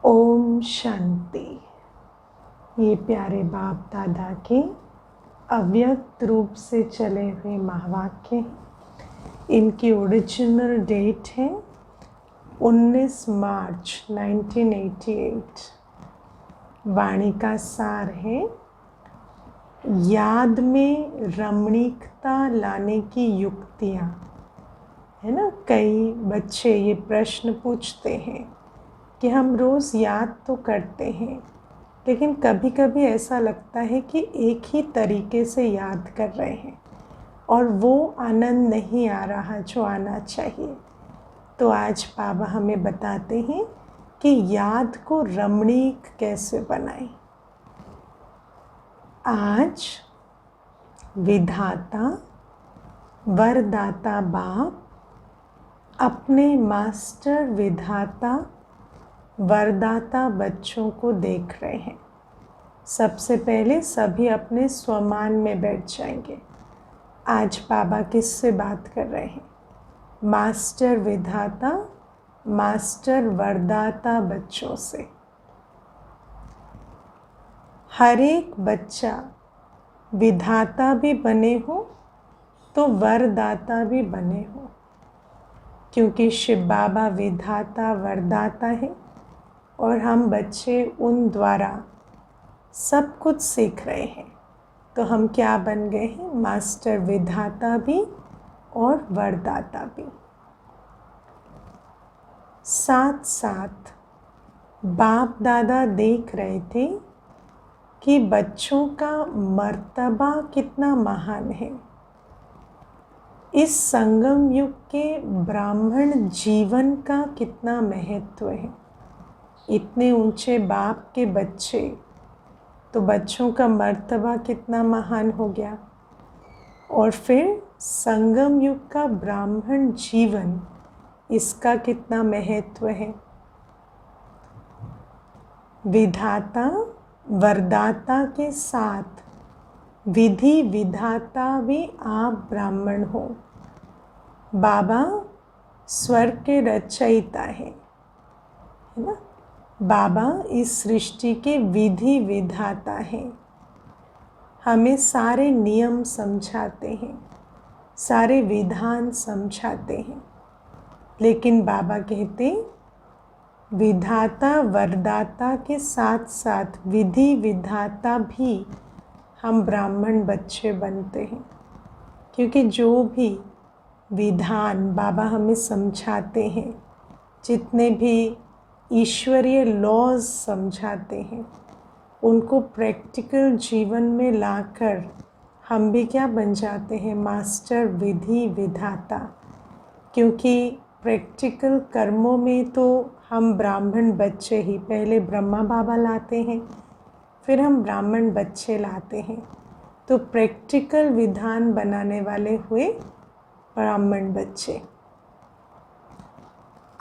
ओम शांति। ये प्यारे बाप दादा के अव्यक्त रूप से चले हुए महावाक्य। इनकी ओरिजिनल डेट है 19 मार्च 1988। वाणी का सार है, याद में रमणीकता लाने की युक्तियाँ। है ना, कई बच्चे ये प्रश्न पूछते हैं कि हम रोज़ याद तो करते हैं, लेकिन कभी कभी ऐसा लगता है कि एक ही तरीके से याद कर रहे हैं और वो आनंद नहीं आ रहा जो आना चाहिए। तो आज बाबा हमें बताते हैं कि याद को रमणीक कैसे बनाएं। आज विधाता वरदाता बाप अपने मास्टर विधाता वरदाता बच्चों को देख रहे हैं। सबसे पहले सभी अपने स्वमान में बैठ जाएंगे। आज बाबा किससे बात कर रहे हैं? मास्टर विधाता मास्टर वरदाता बच्चों से। हर एक बच्चा विधाता भी बने हो तो वरदाता भी बने हो, क्योंकि शिव बाबा विधाता वरदाता है और हम बच्चे उन द्वारा सब कुछ सीख रहे हैं। तो हम क्या बन गए हैं? मास्टर विधाता भी और वरदाता भी। साथ साथ बाप दादा देख रहे थे कि बच्चों का मर्तबा कितना महान है। इस संगम युग के ब्राह्मण जीवन का कितना महत्व है। इतने ऊंचे बाप के बच्चे, तो बच्चों का मर्तबा कितना महान हो गया। और फिर संगम युग का ब्राह्मण जीवन, इसका कितना महत्व है। विधाता वरदाता के साथ विधि विधाता भी आप ब्राह्मण हो। बाबा स्वर्ग के रचयिता है ना। बाबा इस सृष्टि के विधि विधाता हैं। हमें सारे नियम समझाते हैं, सारे विधान समझाते हैं, लेकिन बाबा कहते विधाता वरदाता के साथ साथ विधि विधाता भी हम ब्राह्मण बच्चे बनते हैं। क्योंकि जो भी विधान बाबा हमें समझाते हैं, जितने भी ईश्वरीय लॉज समझाते हैं, उनको प्रैक्टिकल जीवन में लाकर हम भी क्या बन जाते हैं? मास्टर विधि विधाता। क्योंकि प्रैक्टिकल कर्मों में तो हम ब्राह्मण बच्चे ही, पहले ब्रह्मा बाबा लाते हैं, फिर हम ब्राह्मण बच्चे लाते हैं। तो प्रैक्टिकल विधान बनाने वाले हुए ब्राह्मण बच्चे।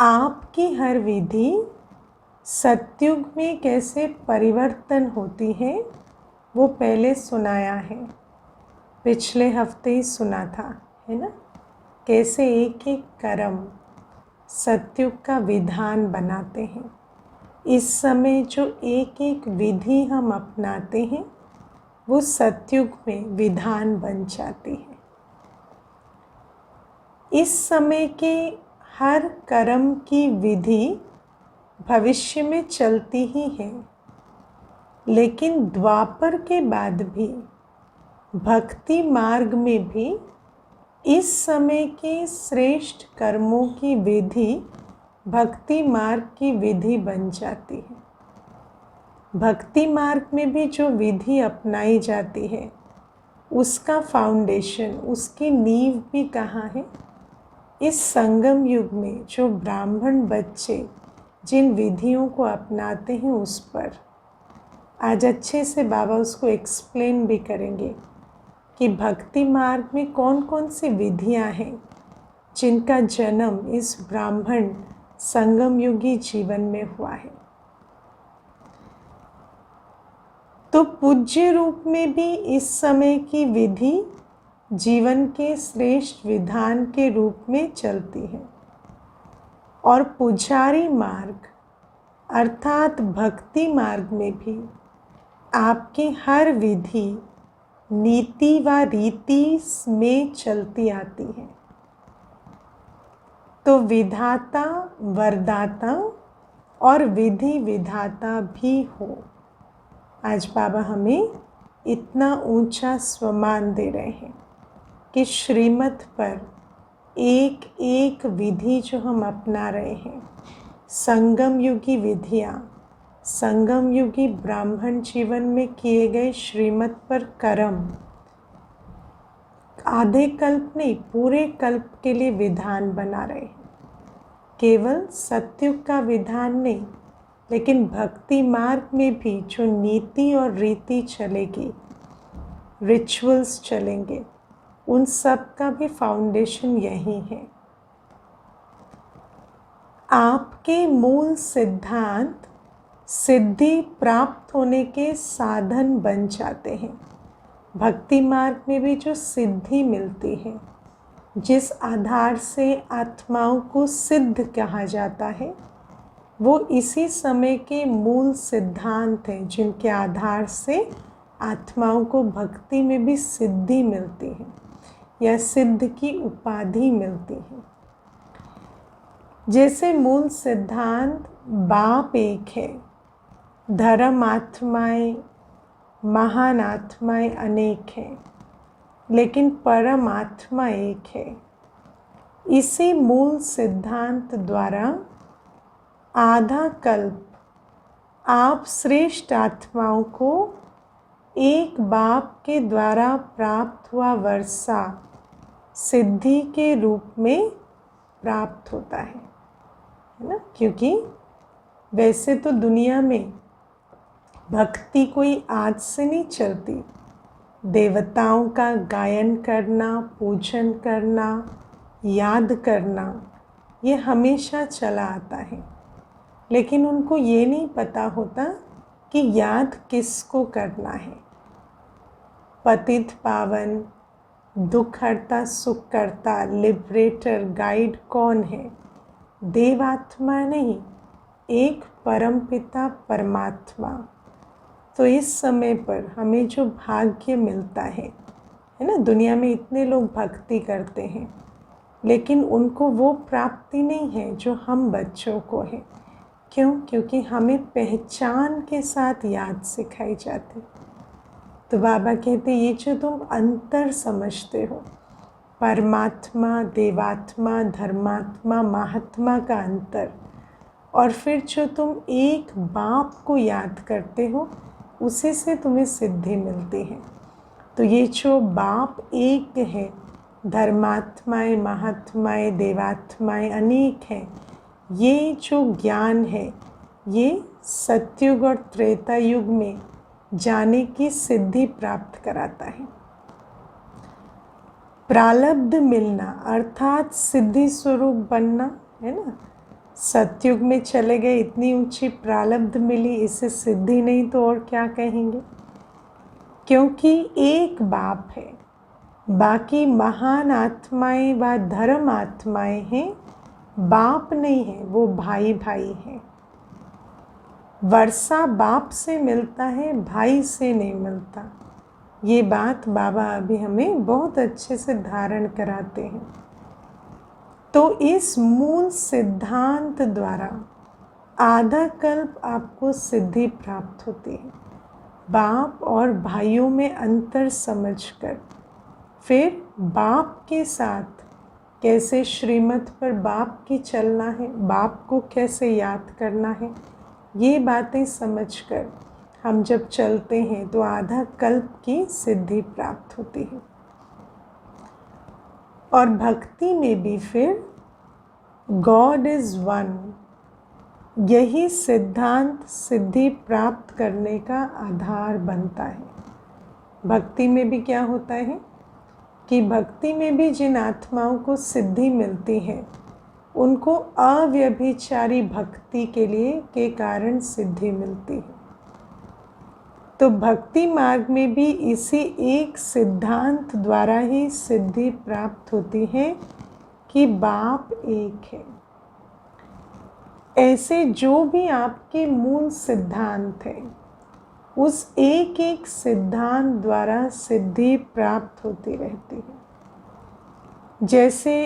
आपकी हर विधि सत्युग में कैसे परिवर्तन होती है, वो पहले सुनाया है। पिछले हफ्ते ही सुना था, है ना। कैसे एक एक कर्म सत्युग का विधान बनाते हैं। इस समय जो एक एक विधि हम अपनाते हैं, वो सत्युग में विधान बन जाती है। इस समय के हर कर्म की विधि भविष्य में चलती ही है, लेकिन द्वापर के बाद भी भक्ति मार्ग में भी इस समय के श्रेष्ठ कर्मों की विधि भक्ति मार्ग की विधि बन जाती है। भक्ति मार्ग में भी जो विधि अपनाई जाती है, उसका फाउंडेशन, उसकी नींव भी कहाँ है? इस संगम युग में जो ब्राह्मण बच्चे जिन विधियों को अपनाते हैं, उस पर आज अच्छे से बाबा उसको एक्सप्लेन भी करेंगे कि भक्ति मार्ग में कौन कौन सी विधियां हैं जिनका जन्म इस ब्राह्मण संगम युगी जीवन में हुआ है। तो पूज्य रूप में भी इस समय की विधि जीवन के श्रेष्ठ विधान के रूप में चलती है। और पुजारी मार्ग अर्थात भक्ति मार्ग में भी आपकी हर विधि नीति व रीति में चलती आती है। तो विधाता वरदाता और विधि विधाता भी हो। आज बाबा हमें इतना ऊंचा स्वमान दे रहे हैं कि श्रीमत पर एक एक विधि जो हम अपना रहे हैं, संगम युगी विधियाँ, संगम युगी ब्राह्मण जीवन में किए गए श्रीमत पर कर्म, आधे कल्प नहीं पूरे कल्प के लिए विधान बना रहे हैं। केवल सत्युग का विधान नहीं, लेकिन भक्ति मार्ग में भी जो नीति और रीति चलेगी, रिचुअल्स चलेंगे, उन सब का भी फाउंडेशन यही है। आपके मूल सिद्धांत सिद्धि प्राप्त होने के साधन बन जाते हैं। भक्ति मार्ग में भी जो सिद्धि मिलती है, जिस आधार से आत्माओं को सिद्ध कहा जाता है, वो इसी समय के मूल सिद्धांत हैं जिनके आधार से आत्माओं को भक्ति में भी सिद्धि मिलती है या सिद्ध की उपाधि मिलती है। जैसे मूल सिद्धांत बाप एक है, धर्म आत्माएं, महान आत्माएं अनेक हैं, लेकिन परम आत्मा एक है। इसी मूल सिद्धांत द्वारा आधा कल्प आप श्रेष्ठ आत्माओं को एक बाप के द्वारा प्राप्त हुआ वर्षा सिद्धि के रूप में प्राप्त होता है ना। क्योंकि वैसे तो दुनिया में भक्ति कोई आज से नहीं चलती। देवताओं का गायन करना, पूजन करना, याद करना, ये हमेशा चला आता है, लेकिन उनको ये नहीं पता होता कि याद किसको करना है। पतित पावन, दुख हरता सुख करता, लिबरेटर, गाइड कौन है? देवात्मा नहीं, एक परमपिता परमात्मा। तो इस समय पर हमें जो भाग्य मिलता है ना, दुनिया में इतने लोग भक्ति करते हैं, लेकिन उनको वो प्राप्ति नहीं है जो हम बच्चों को है। क्यों? क्योंकि हमें पहचान के साथ याद सिखाई जाती। तो बाबा कहते ये जो तुम अंतर समझते हो, परमात्मा, देवात्मा, धर्मात्मा, महात्मा का अंतर, और फिर जो तुम एक बाप को याद करते हो, उसी से तुम्हें सिद्धि मिलती है। तो ये जो बाप एक है, धर्मात्माएं, महात्माएं, देवात्माएं अनेक हैं, ये जो ज्ञान है, ये सतयुग और त्रेता युग में जाने की सिद्धि प्राप्त कराता है। प्रारब्ध मिलना अर्थात सिद्धि स्वरूप बनना है ना। सतयुग में चले गए, इतनी ऊंची प्रारब्ध मिली, इसे सिद्धि नहीं तो और क्या कहेंगे। क्योंकि एक बाप है, बाकी महान आत्माएं व धर्म आत्माएं हैं, बाप नहीं है, वो भाई भाई हैं। वर्षा बाप से मिलता है, भाई से नहीं मिलता। ये बात बाबा अभी हमें बहुत अच्छे से धारण कराते हैं। तो इस मूल सिद्धांत द्वारा आधा कल्प आपको सिद्धि प्राप्त होती है। बाप और भाइयों में अंतर समझकर फिर बाप के साथ कैसे श्रीमत पर बाप की चलना है, बाप को कैसे याद करना है, ये बातें समझकर हम जब चलते हैं तो आधा कल्प की सिद्धि प्राप्त होती है। और भक्ति में भी फिर गॉड इज़ वन, यही सिद्धांत सिद्धि प्राप्त करने का आधार बनता है। भक्ति में भी क्या होता है कि भक्ति में भी जिन आत्माओं को सिद्धि मिलती है, उनको अव्यभिचारी भक्ति के लिए के कारण सिद्धि मिलती है। तो भक्ति मार्ग में भी इसी एक सिद्धांत द्वारा ही सिद्धि प्राप्त होती है कि बाप एक है। ऐसे जो भी आपके मूल सिद्धांत हैं, उस एक एक सिद्धांत द्वारा सिद्धि प्राप्त होती रहती है। जैसे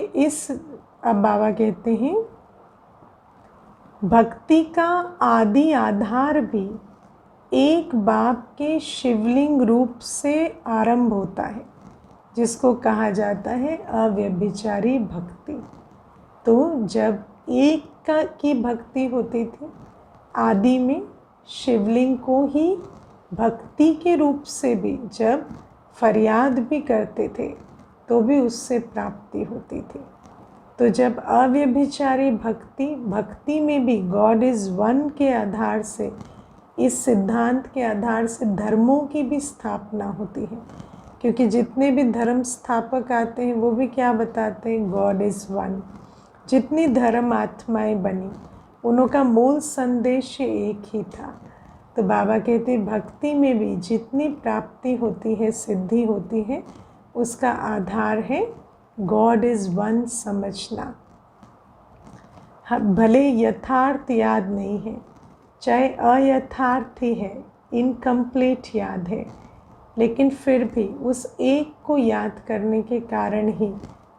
अब बाबा कहते हैं, भक्ति का आदि आधार भी एक बाप के शिवलिंग रूप से आरंभ होता है, जिसको कहा जाता है अव्यभिचारी भक्ति। तो जब एक की भक्ति होती थी, आदि में शिवलिंग को ही भक्ति के रूप से भी जब फरियाद भी करते थे तो भी उससे प्राप्ति होती थी। तो जब अव्यभिचारी भक्ति में भी गॉड इज़ वन के आधार से, इस सिद्धांत के आधार से धर्मों की भी स्थापना होती है। क्योंकि जितने भी धर्म स्थापक आते हैं वो भी क्या बताते हैं, गॉड इज़ वन। जितनी धर्म आत्माएं बनी, उनका मूल संदेश एक ही था। तो बाबा कहते हैं भक्ति में भी जितनी प्राप्ति होती है, सिद्धि होती है, उसका आधार है गॉड इज़ वन समझना। भले यथार्थ याद नहीं है, चाहे अयथार्थ ही है, इनकम्प्लीट याद है, लेकिन फिर भी उस एक को याद करने के कारण ही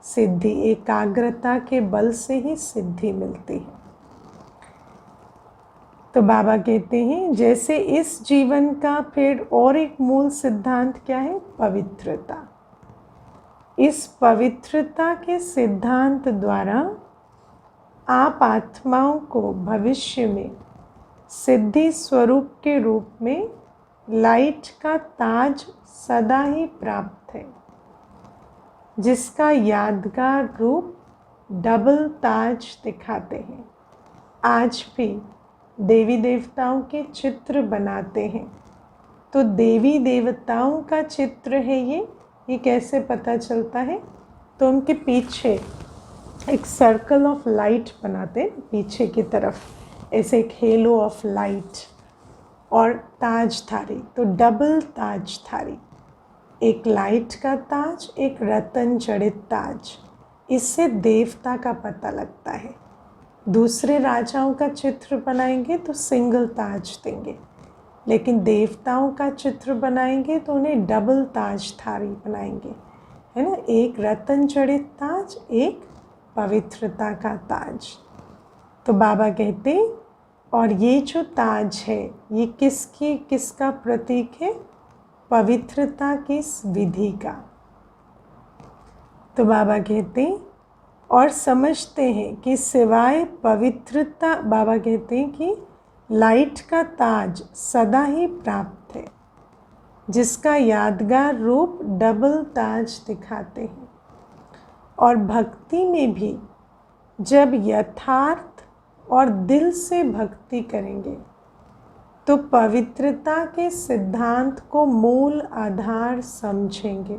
सिद्धि, एकाग्रता के बल से ही सिद्धि मिलती है। तो बाबा कहते हैं जैसे इस जीवन का फिर और एक मूल सिद्धांत क्या है, पवित्रता। इस पवित्रता के सिद्धांत द्वारा आप आत्माओं को भविष्य में सिद्धि स्वरूप के रूप में लाइट का ताज सदा ही प्राप्त है, जिसका यादगार रूप डबल ताज दिखाते हैं। आज भी देवी देवताओं के चित्र बनाते हैं, तो देवी देवताओं का चित्र है ये कैसे पता चलता है, तो उनके पीछे एक सर्कल ऑफ लाइट बनाते हैं, पीछे की तरफ ऐसे एक हेलो ऑफ लाइट, और ताजधारी, तो डबल ताजधारी, एक लाइट का ताज, एक रतन जड़ित ताज। इससे देवता का पता लगता है। दूसरे राजाओं का चित्र बनाएंगे तो सिंगल ताज देंगे, लेकिन देवताओं का चित्र बनाएंगे तो उन्हें डबल ताजधारी बनाएंगे, है ना। एक रतन जड़ित ताज, एक पवित्रता का ताज। तो बाबा कहते, और ये जो ताज है ये किसका प्रतीक है, पवित्रता की इस विधि का। तो बाबा कहते और समझते हैं कि सिवाय पवित्रता, बाबा कहते हैं कि लाइट का ताज सदा ही प्राप्त है, जिसका यादगार रूप डबल ताज दिखाते हैं। और भक्ति में भी जब यथार्थ और दिल से भक्ति करेंगे तो पवित्रता के सिद्धांत को मूल आधार समझेंगे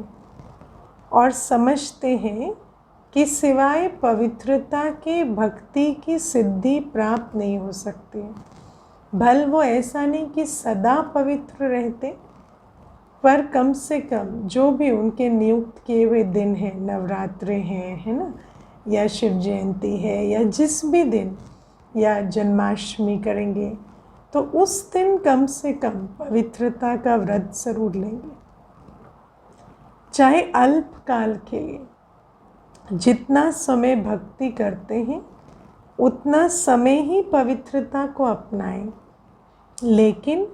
और समझते हैं कि सिवाय पवित्रता के भक्ति की सिद्धि प्राप्त नहीं हो सकती है। भल वो ऐसा नहीं कि सदा पवित्र रहते, पर कम से कम जो भी उनके नियुक्त किए हुए दिन हैं, नवरात्रे हैं, है ना, या शिव जयंती है, या जिस भी दिन, या जन्माष्टमी करेंगे, तो उस दिन कम से कम पवित्रता का व्रत जरूर लेंगे, चाहे अल्पकाल के लिए। जितना समय भक्ति करते हैं उतना समय ही पवित्रता को अपनाएं, लेकिन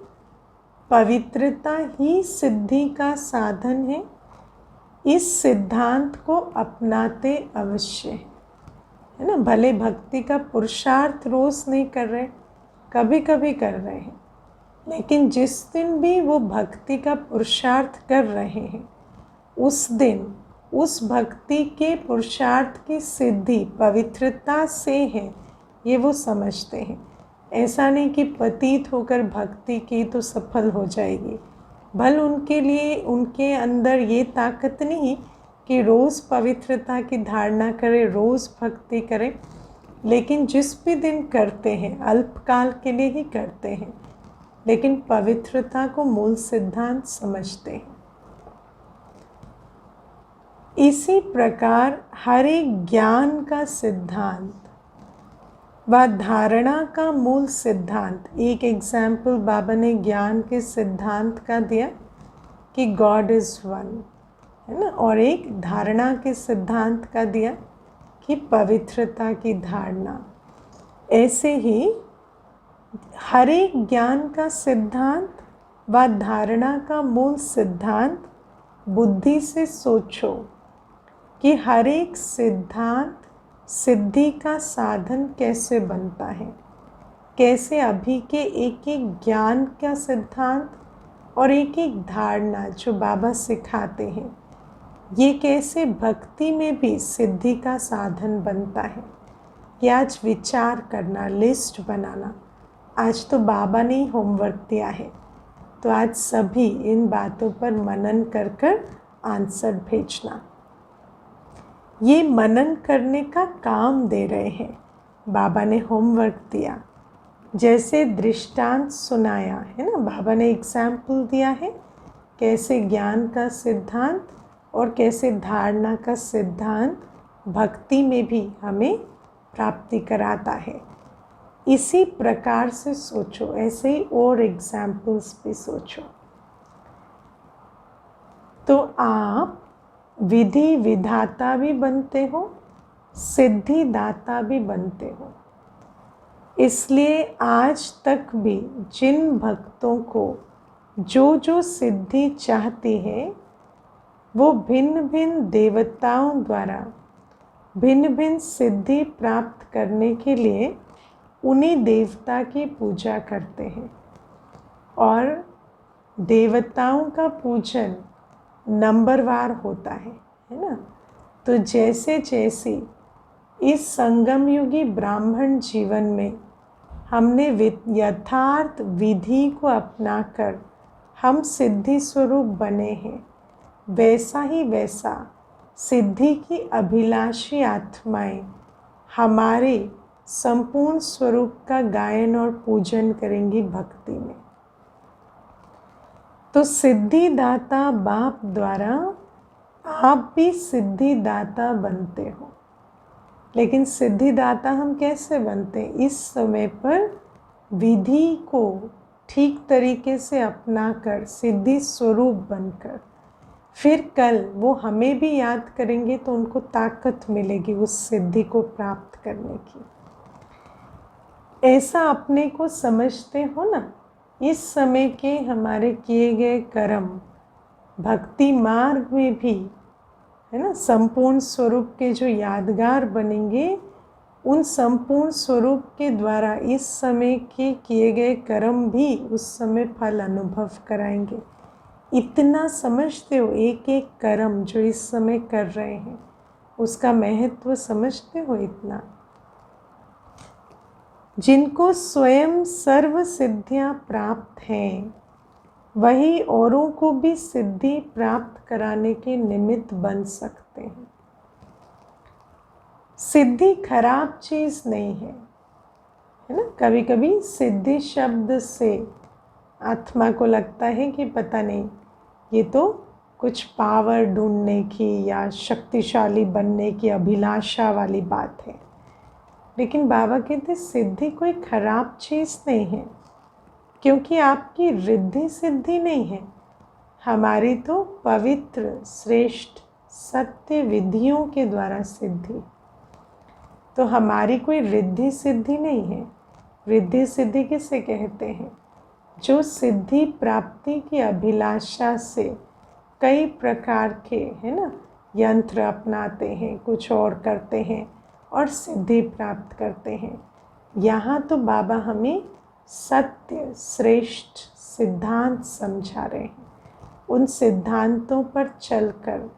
पवित्रता ही सिद्धि का साधन है। इस सिद्धांत को अपनाते अवश्य है ना। भले भक्ति का पुरुषार्थ रोज नहीं कर रहे, कभी कभी कर रहे हैं, लेकिन जिस दिन भी वो भक्ति का पुरुषार्थ कर रहे हैं, उस दिन उस भक्ति के पुरुषार्थ की सिद्धि पवित्रता से है, ये वो समझते हैं। ऐसा नहीं कि पतित होकर भक्ति की तो सफल हो जाएगी। भल उनके लिए, उनके अंदर ये ताकत नहीं कि रोज़ पवित्रता की धारणा करें, रोज़ भक्ति करें, लेकिन जिस भी दिन करते हैं अल्पकाल के लिए ही करते हैं, लेकिन पवित्रता को मूल सिद्धांत समझते हैं। इसी प्रकार हर एक ज्ञान का सिद्धांत व धारणा का मूल सिद्धांत। एक एग्जाम्पल बाबा ने ज्ञान के सिद्धांत का दिया कि गॉड इज़ वन, है ना, और एक धारणा के सिद्धांत का दिया कि पवित्रता की धारणा। ऐसे ही हर एक ज्ञान का सिद्धांत व धारणा का मूल सिद्धांत बुद्धि से सोचो कि हर एक सिद्धांत सिद्धि का साधन कैसे बनता है, कैसे अभी के एक एक ज्ञान का सिद्धांत और एक एक धारणा जो बाबा सिखाते हैं, ये कैसे भक्ति में भी सिद्धि का साधन बनता है। ये आज विचार करना, लिस्ट बनाना। आज तो बाबा ने ही होमवर्क दिया है, तो आज सभी इन बातों पर मनन कर कर आंसर भेजना। ये मनन करने का काम दे रहे हैं, बाबा ने होमवर्क दिया, जैसे दृष्टांत सुनाया है ना, बाबा ने एग्जाम्पल दिया है कैसे ज्ञान का सिद्धांत और कैसे धारणा का सिद्धांत भक्ति में भी हमें प्राप्ति कराता है। इसी प्रकार से सोचो, ऐसे ही और एग्जाम्पल्स भी सोचो, तो आप विधि विधाता भी बनते हो, सिद्धि दाता भी बनते हो। इसलिए आज तक भी जिन भक्तों को जो जो सिद्धि चाहती है, वो भिन्न भिन्न देवताओं द्वारा भिन्न भिन्न सिद्धि प्राप्त करने के लिए उन्हीं देवता की पूजा करते हैं। और देवताओं का पूजन नंबरवार होता है ना। तो जैसे जैसे इस संगम युगी ब्राह्मण जीवन में हमने यथार्थ विधि को अपनाकर हम सिद्धि स्वरूप बने हैं, वैसा ही वैसा सिद्धि की अभिलाषी आत्माएं हमारे संपूर्ण स्वरूप का गायन और पूजन करेंगी भक्ति में। तो सिद्धिदाता बाप द्वारा आप भी सिद्धिदाता बनते हो। लेकिन सिद्धिदाता हम कैसे बनते हैं? इस समय पर विधि को ठीक तरीके से अपनाकर सिद्धि स्वरूप बनकर, फिर कल वो हमें भी याद करेंगे तो उनको ताकत मिलेगी उस सिद्धि को प्राप्त करने की। ऐसा अपने को समझते हो ना, इस समय के हमारे किए गए कर्म भक्ति मार्ग में भी, है ना, संपूर्ण स्वरूप के जो यादगार बनेंगे, उन संपूर्ण स्वरूप के द्वारा इस समय के किए गए कर्म भी उस समय फल अनुभव कराएंगे। इतना समझते हो? एक एक कर्म जो इस समय कर रहे हैं उसका महत्व समझते हो? इतना जिनको स्वयं सर्व सिद्धियां प्राप्त हैं, वही औरों को भी सिद्धि प्राप्त कराने के निमित्त बन सकते हैं। सिद्धि खराब चीज़ नहीं है, है ना। कभी कभी सिद्धि शब्द से आत्मा को लगता है कि पता नहीं, ये तो कुछ पावर ढूंढने की या शक्तिशाली बनने की अभिलाषा वाली बात है। लेकिन बाबा कहते सिद्धि कोई खराब चीज़ नहीं है, क्योंकि आपकी रिद्धि सिद्धि नहीं है, हमारी तो पवित्र श्रेष्ठ सत्य विधियों के द्वारा सिद्धि। तो हमारी कोई रिद्धि सिद्धि नहीं है। रिद्धि सिद्धि किसे कहते हैं? जो सिद्धि प्राप्ति की अभिलाषा से कई प्रकार के, है ना, यंत्र अपनाते हैं, कुछ और करते हैं और सिद्धि प्राप्त करते हैं। यहाँ तो बाबा हमें सत्य श्रेष्ठ सिद्धांत समझा रहे हैं। उन सिद्धांतों पर चलकर,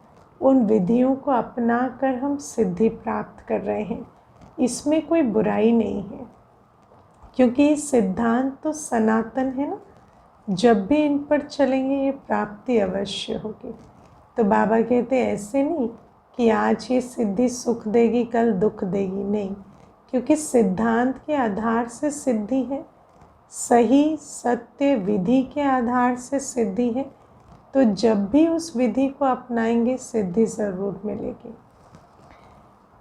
उन विधियों को अपनाकर हम सिद्धि प्राप्त कर रहे हैं। इसमें कोई बुराई नहीं है, क्योंकि ये सिद्धांत तो सनातन है ना। जब भी इन पर चलेंगे ये प्राप्ति अवश्य होगी। तो बाबा कहते हैं ऐसे नहीं कि आज ये सिद्धि सुख देगी कल दुख देगी, नहीं, क्योंकि सिद्धांत के आधार से सिद्धि है, सही सत्य विधि के आधार से सिद्धि है। तो जब भी उस विधि को अपनाएंगे सिद्धि ज़रूर मिलेगी।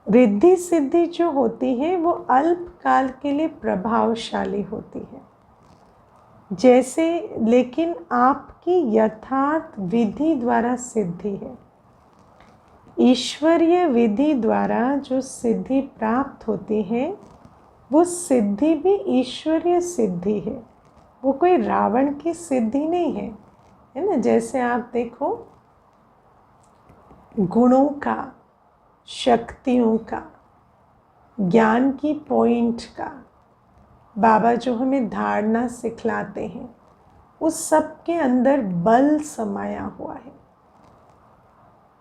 रिद्धि सिद्धि जो होती है वो अल्पकाल के लिए प्रभावशाली होती है, जैसे, लेकिन आपकी यथार्थ विधि द्वारा सिद्धि है। ईश्वरीय विधि द्वारा जो सिद्धि प्राप्त होती है वो सिद्धि भी ईश्वरीय सिद्धि है, वो कोई रावण की सिद्धि नहीं है ना। जैसे आप देखो, गुणों का, शक्तियों का, ज्ञान की पॉइंट का बाबा जो हमें धारणा सिखलाते हैं, उस सब के अंदर बल समाया हुआ है।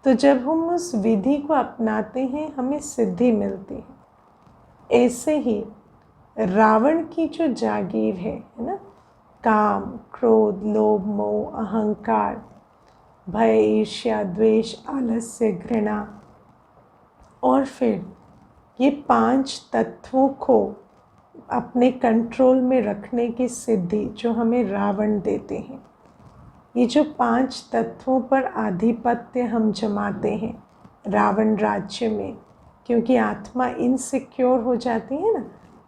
तो जब हम उस विधि को अपनाते हैं हमें सिद्धि मिलती है। ऐसे ही रावण की जो जागीर है ना, काम, क्रोध, लोभ, मोह, अहंकार, भय, ईर्ष्या, द्वेष, आलस्य, घृणा, और फिर ये 5 तत्वों को अपने कंट्रोल में रखने की सिद्धि जो हमें रावण देते हैं। ये जो 5 तत्वों पर आधिपत्य हम जमाते हैं रावण राज्य में, क्योंकि आत्मा इनसिक्योर हो जाती है ना,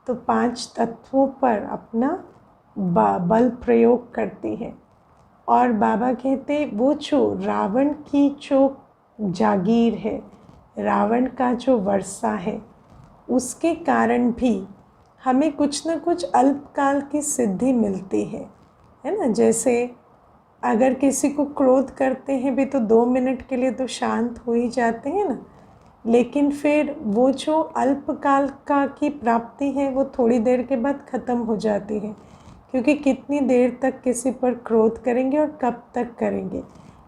तो 5 तत्वों पर अपना बल प्रयोग करती है। और बाबा कहते वो जो रावण की जो जागीर है, रावण का जो वर्षा है, उसके कारण भी हमें कुछ न कुछ अल्पकाल की सिद्धि मिलती है ना। जैसे अगर किसी को क्रोध करते हैं भी तो 2 मिनट के लिए तो शांत हो ही जाते हैं ना, लेकिन फिर वो जो अल्पकाल का की प्राप्ति है वो थोड़ी देर के बाद ख़त्म हो जाती है, क्योंकि कितनी देर तक किसी पर क्रोध करेंगे और कब तक करेंगे।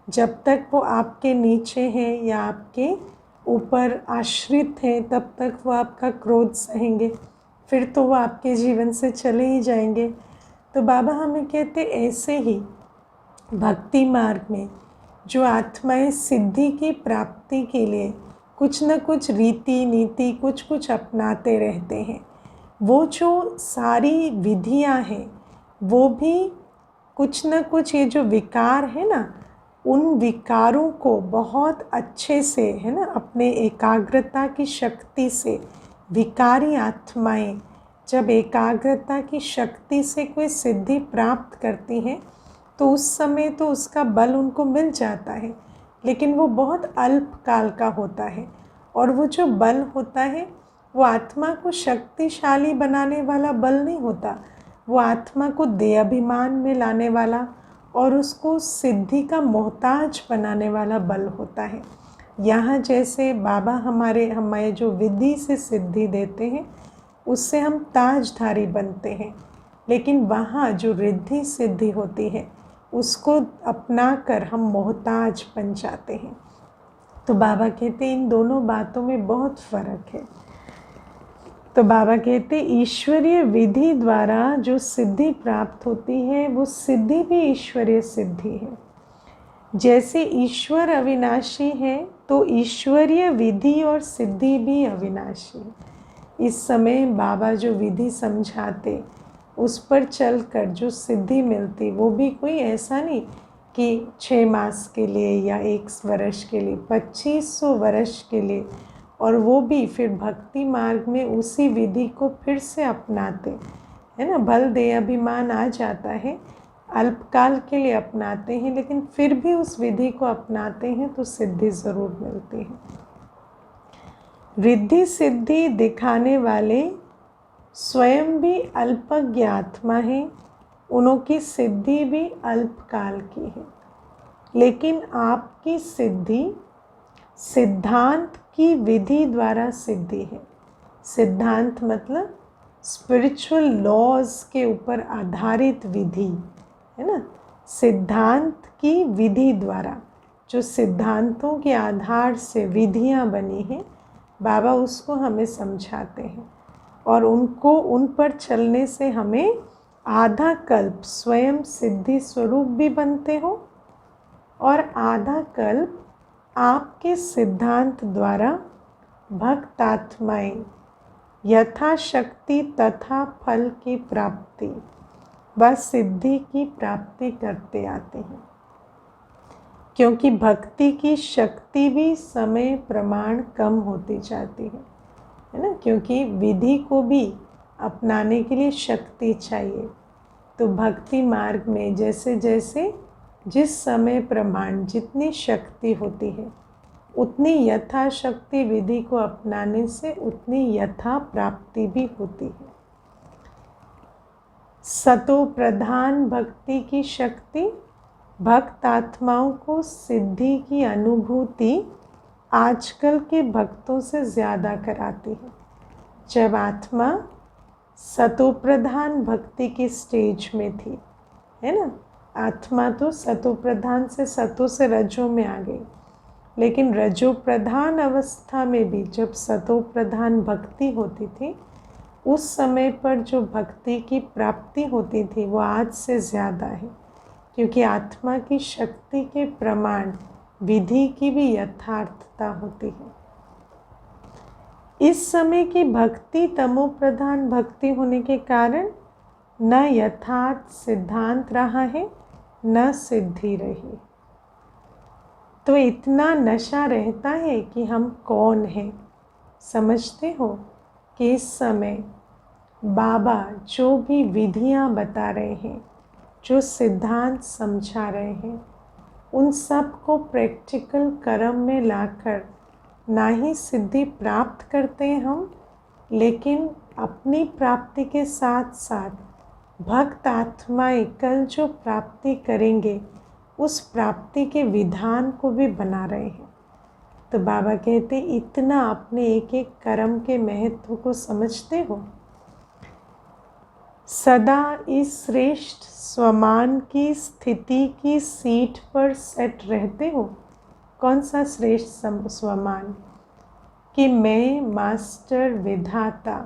जब तक वो आपके नीचे हैं या आपके ऊपर आश्रित हैं तब तक वो आपका क्रोध सहेंगे, फिर तो वो आपके जीवन से चले ही जाएंगे। तो बाबा हमें कहते ऐसे ही भक्ति मार्ग में जो आत्माएं सिद्धि की प्राप्ति के लिए कुछ न कुछ रीति नीति कुछ कुछ अपनाते रहते हैं, वो जो सारी विधियां हैं वो भी कुछ न कुछ, ये जो विकार है ना, उन विकारों को बहुत अच्छे से है ना अपने एकाग्रता की शक्ति से, विकारी आत्माएं जब एकाग्रता की शक्ति से कोई सिद्धि प्राप्त करती हैं तो उस समय तो उसका बल उनको मिल जाता है, लेकिन वो बहुत अल्पकाल का होता है। और वो जो बल होता है वो आत्मा को शक्तिशाली बनाने वाला बल नहीं होता, वो आत्मा को देहाभिमान में लाने वाला और उसको सिद्धि का मोहताज बनाने वाला बल होता है। यहाँ जैसे बाबा हमें जो विधि से सिद्धि देते हैं उससे हम ताजधारी बनते हैं, लेकिन वहाँ जो रिद्धि सिद्धि होती है उसको अपना कर हम मोहताज बन जाते हैं। तो बाबा कहते इन दोनों बातों में बहुत फ़र्क है। तो बाबा कहते ईश्वरीय विधि द्वारा जो सिद्धि प्राप्त होती है वो सिद्धि भी ईश्वरीय सिद्धि है। जैसे ईश्वर अविनाशी है तो ईश्वरीय विधि और सिद्धि भी अविनाशी है। इस समय बाबा जो विधि समझाते उस पर चलकर जो सिद्धि मिलती वो भी कोई ऐसा नहीं कि 6 मास के लिए या 1 वर्ष के लिए, 2500 वर्ष के लिए, और वो भी फिर भक्ति मार्ग में उसी विधि को फिर से अपनाते है ना। बल देहाभिमान आ जाता है, अल्पकाल के लिए अपनाते हैं, लेकिन फिर भी उस विधि को अपनाते हैं तो सिद्धि ज़रूर मिलती है। रिद्धि सिद्धि दिखाने वाले स्वयं भी अल्पज्ञ आत्मा है, उनकी सिद्धि भी अल्पकाल की है, लेकिन आपकी सिद्धि सिद्धांत की विधि द्वारा सिद्धि है। सिद्धांत मतलब स्पिरिचुअल लॉज के ऊपर आधारित विधि है ना। सिद्धांत की विधि द्वारा जो सिद्धांतों के आधार से विधियां बनी हैं, बाबा उसको हमें समझाते हैं और उन पर चलने से हमें आधा कल्प स्वयं सिद्धि स्वरूप भी बनते हो और आधा कल्प आपके सिद्धांत द्वारा भक्त आत्माएं यथाशक्ति तथा फल की प्राप्ति व सिद्धि की प्राप्ति करते आते हैं, क्योंकि भक्ति की शक्ति भी समय प्रमाण कम होती जाती है। है ना, क्योंकि विधि को भी अपनाने के लिए शक्ति चाहिए। तो भक्ति मार्ग में जैसे जैसे जिस समय प्रमाण जितनी शक्ति होती है, उतनी यथाशक्ति विधि को अपनाने से उतनी यथा प्राप्ति भी होती है। सतो प्रधान भक्ति की शक्ति भक्त आत्माओं को सिद्धि की अनुभूति आजकल के भक्तों से ज़्यादा कराती है। जब आत्मा सतो प्रधान भक्ति की स्टेज में थी, है ना, आत्मा तो सतो प्रधान से सतो से रजो में आ गई, लेकिन रजो प्रधान अवस्था में भी जब सतो प्रधान भक्ति होती थी, उस समय पर जो भक्ति की प्राप्ति होती थी वो आज से ज़्यादा है, क्योंकि आत्मा की शक्ति के प्रमाण विधि की भी यथार्थता होती है। इस समय की भक्ति तमो प्रधान भक्ति होने के कारण न यथार्थ सिद्धांत रहा है, न सिद्धि रही। तो इतना नशा रहता है कि हम कौन हैं। समझते हो कि इस समय बाबा जो भी विधियां बता रहे हैं, जो सिद्धांत समझा रहे हैं, उन सब को प्रैक्टिकल कर्म में लाकर ना ही सिद्धि प्राप्त करते हैं हम, लेकिन अपनी प्राप्ति के साथ साथ भक्त आत्माएं कल जो प्राप्ति करेंगे उस प्राप्ति के विधान को भी बना रहे हैं। तो बाबा कहते इतना अपने एक एक कर्म के महत्व को समझते हो। सदा इस श्रेष्ठ स्वमान की स्थिति की सीट पर सेट रहते हो। कौन सा श्रेष्ठ स्वमान? कि मैं मास्टर विधाता,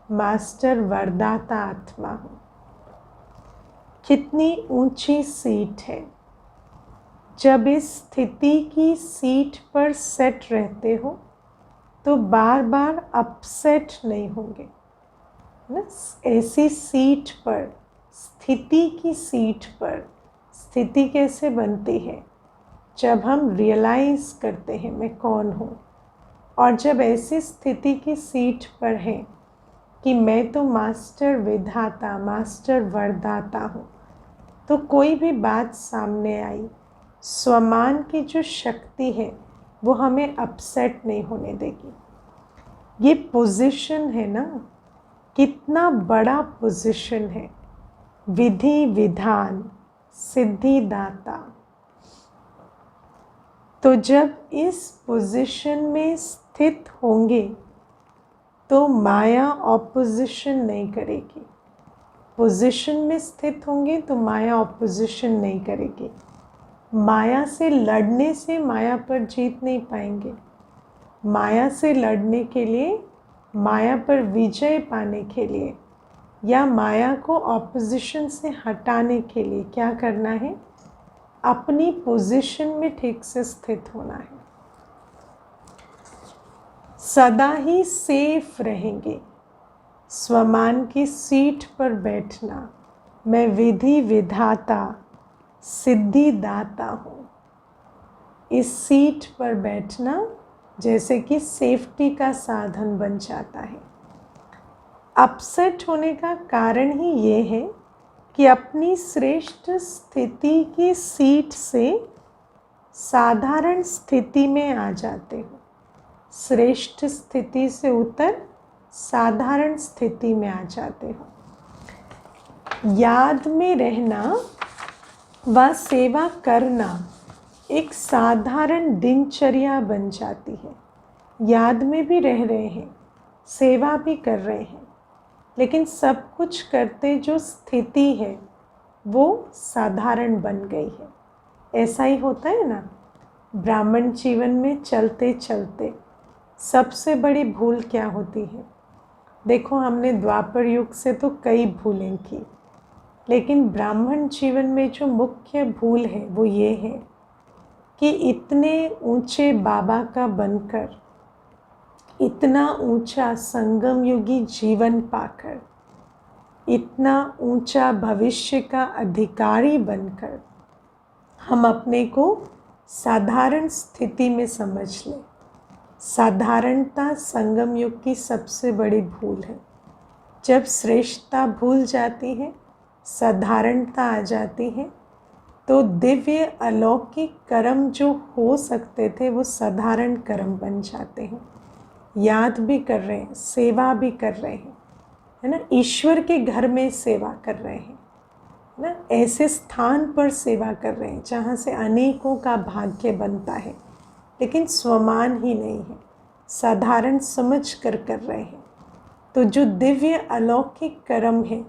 मास्टर वरदाता आत्मा हूँ। कितनी ऊंची सीट है। जब इस स्थिति की सीट पर सेट रहते हो तो बार बार अपसेट नहीं होंगे ना। ऐसी सीट पर, स्थिति की सीट पर, स्थिति कैसे बनती है? जब हम रियलाइज़ करते हैं मैं कौन हूँ, और जब ऐसी स्थिति की सीट पर है कि मैं तो मास्टर विधाता, मास्टर वरदाता हूँ, तो कोई भी बात सामने आई, स्वमान की जो शक्ति है वो हमें अपसेट नहीं होने देगी। ये पोजीशन है ना, कितना बड़ा पोजीशन है। विधि विधान सिद्धिदाता। तो जब इस पोजीशन में स्थित होंगे तो माया ऑपोजिशन नहीं करेगी। पोजीशन में स्थित होंगे तो माया ऑपोजिशन नहीं करेगी। माया से लड़ने से माया पर जीत नहीं पाएंगे। माया से लड़ने के लिए, माया पर विजय पाने के लिए, या माया को ऑपोजिशन से हटाने के लिए क्या करना है? अपनी पोजीशन में ठीक से स्थित होना है। सदा ही सेफ रहेंगे। स्वमान की सीट पर बैठना, मैं विधि विधाता सिद्धिदाता हूँ। इस सीट पर बैठना जैसे कि सेफ्टी का साधन बन जाता है। अपसेट होने का कारण ही ये है कि अपनी श्रेष्ठ स्थिति की सीट से साधारण स्थिति में आ जाते हो। श्रेष्ठ स्थिति से उतर साधारण स्थिति में आ जाते हो। याद में रहना व सेवा करना एक साधारण दिनचर्या बन जाती है। याद में भी रह रहे हैं, सेवा भी कर रहे हैं, लेकिन सब कुछ करते जो स्थिति है वो साधारण बन गई है। ऐसा ही होता है ना। ब्राह्मण जीवन में चलते चलते सबसे बड़ी भूल क्या होती है? देखो, हमने द्वापर युग से तो कई भूलें की, लेकिन ब्राह्मण जीवन में जो मुख्य भूल है वो ये है कि इतने ऊंचे बाबा का बनकर, इतना ऊंचा संगम युगी जीवन पाकर, इतना ऊंचा भविष्य का अधिकारी बनकर हम अपने को साधारण स्थिति में समझ लें। साधारणता संगम युग की सबसे बड़ी भूल है। जब श्रेष्ठता भूल जाती है, साधारणता आ जाती है, तो दिव्य अलौकिक कर्म जो हो सकते थे वो साधारण कर्म बन जाते हैं। याद भी कर रहे हैं, सेवा भी कर रहे हैं, है ना, ईश्वर के घर में सेवा कर रहे हैं, है ना, ऐसे स्थान पर सेवा कर रहे हैं जहाँ से अनेकों का भाग्य बनता है, लेकिन स्वमान ही नहीं है, साधारण समझ कर रहे हैं। तो जो दिव्य अलौकिक कर्म है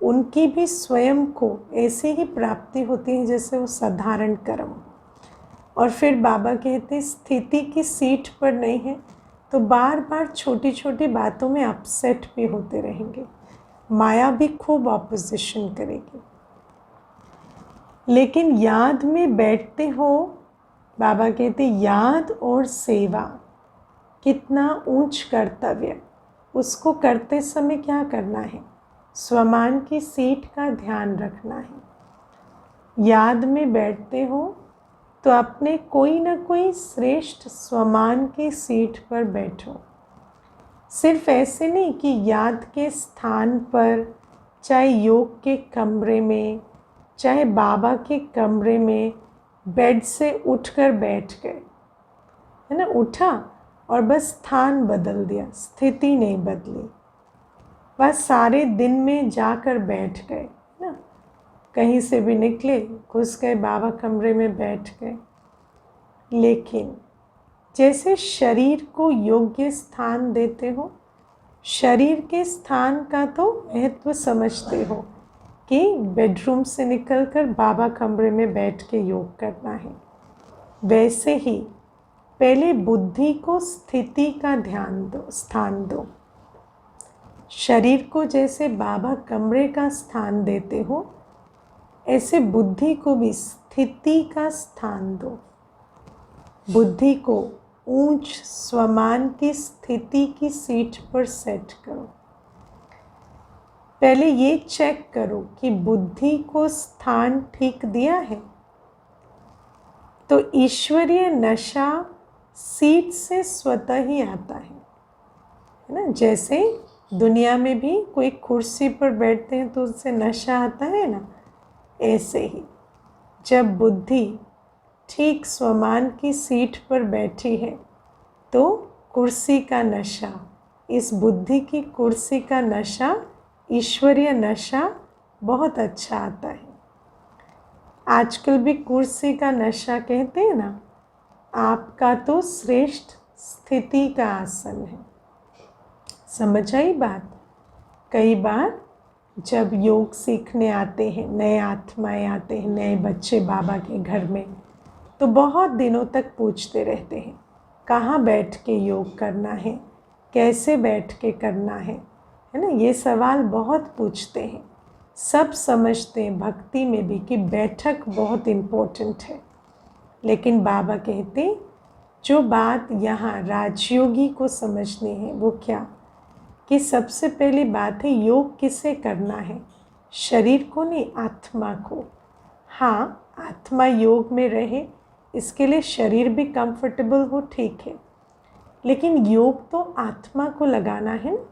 उनकी भी स्वयं को ऐसे ही प्राप्ति होती है जैसे वो साधारण कर्म। और फिर बाबा कहते स्थिति की सीट पर नहीं है तो बार बार छोटी छोटी बातों में अपसेट भी होते रहेंगे, माया भी खूब ऑपोजिशन करेगी। लेकिन याद में बैठते हो, बाबा कहते याद और सेवा कितना ऊंच कर्तव्य, उसको करते समय क्या करना है, स्वमान की सीट का ध्यान रखना है। याद में बैठते हो तो अपने कोई ना कोई श्रेष्ठ स्वमान की सीट पर बैठो। सिर्फ ऐसे नहीं कि याद के स्थान पर, चाहे योग के कमरे में, चाहे बाबा के कमरे में बेड से उठकर बैठ गए, है ना, उठा और बस स्थान बदल दिया, स्थिति नहीं बदली, बस सारे दिन में जाकर बैठ गए ना, कहीं से भी निकले, घुस गए बाबा कमरे में बैठ गए। लेकिन जैसे शरीर को योग्य स्थान देते हो, शरीर के स्थान का तो महत्व समझते हो कि बेडरूम से निकलकर बाबा कमरे में बैठ के योग करना है, वैसे ही पहले बुद्धि को स्थिति का ध्यान दो, स्थान दो। शरीर को जैसे बाबा कमरे का स्थान देते हो, ऐसे बुद्धि को भी स्थिति का स्थान दो। बुद्धि को ऊंच स्वमान की स्थिति की सीट पर सेट करो। पहले ये चेक करो कि बुद्धि को स्थान ठीक दिया है, तो ईश्वरीय नशा सीट से स्वतः ही आता है ना। जैसे दुनिया में भी कोई कुर्सी पर बैठते हैं तो उससे नशा आता है ना, ऐसे ही जब बुद्धि ठीक स्वमान की सीट पर बैठी है तो कुर्सी का नशा, इस बुद्धि की कुर्सी का नशा, ईश्वरीय नशा बहुत अच्छा आता है। आजकल भी कुर्सी का नशा कहते हैं ना, आपका तो श्रेष्ठ स्थिति का आसन है। समझ आई बात? कई बार जब योग सीखने आते हैं, नए आत्माएं आते हैं, नए बच्चे बाबा के घर में, तो बहुत दिनों तक पूछते रहते हैं कहाँ बैठ के योग करना है, कैसे बैठ के करना है ना। ये सवाल बहुत पूछते हैं। सब समझते हैं भक्ति में भी कि बैठक बहुत इम्पोर्टेंट है, लेकिन बाबा कहते जो बात यहाँ राजयोगी को समझनी है वो क्या, कि सबसे पहली बात है योग किसे करना है, शरीर को नहीं, आत्मा को। हाँ, आत्मा योग में रहे इसके लिए शरीर भी कंफर्टेबल हो, ठीक है, लेकिन योग तो आत्मा को लगाना है ना।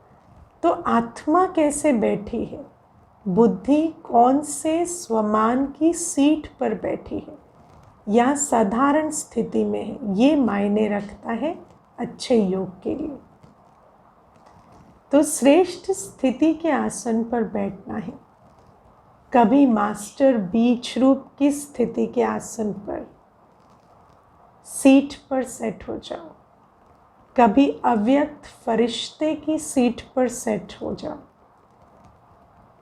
तो आत्मा कैसे बैठी है, बुद्धि कौन से स्वमान की सीट पर बैठी है या साधारण स्थिति में है, ये मायने रखता है अच्छे योग के लिए। तो श्रेष्ठ स्थिति के आसन पर बैठना है। कभी मास्टर बीज रूप की स्थिति के आसन पर सीट पर सेट हो जाओ, कभी अव्यक्त फरिश्ते की सीट पर सेट हो जाओ,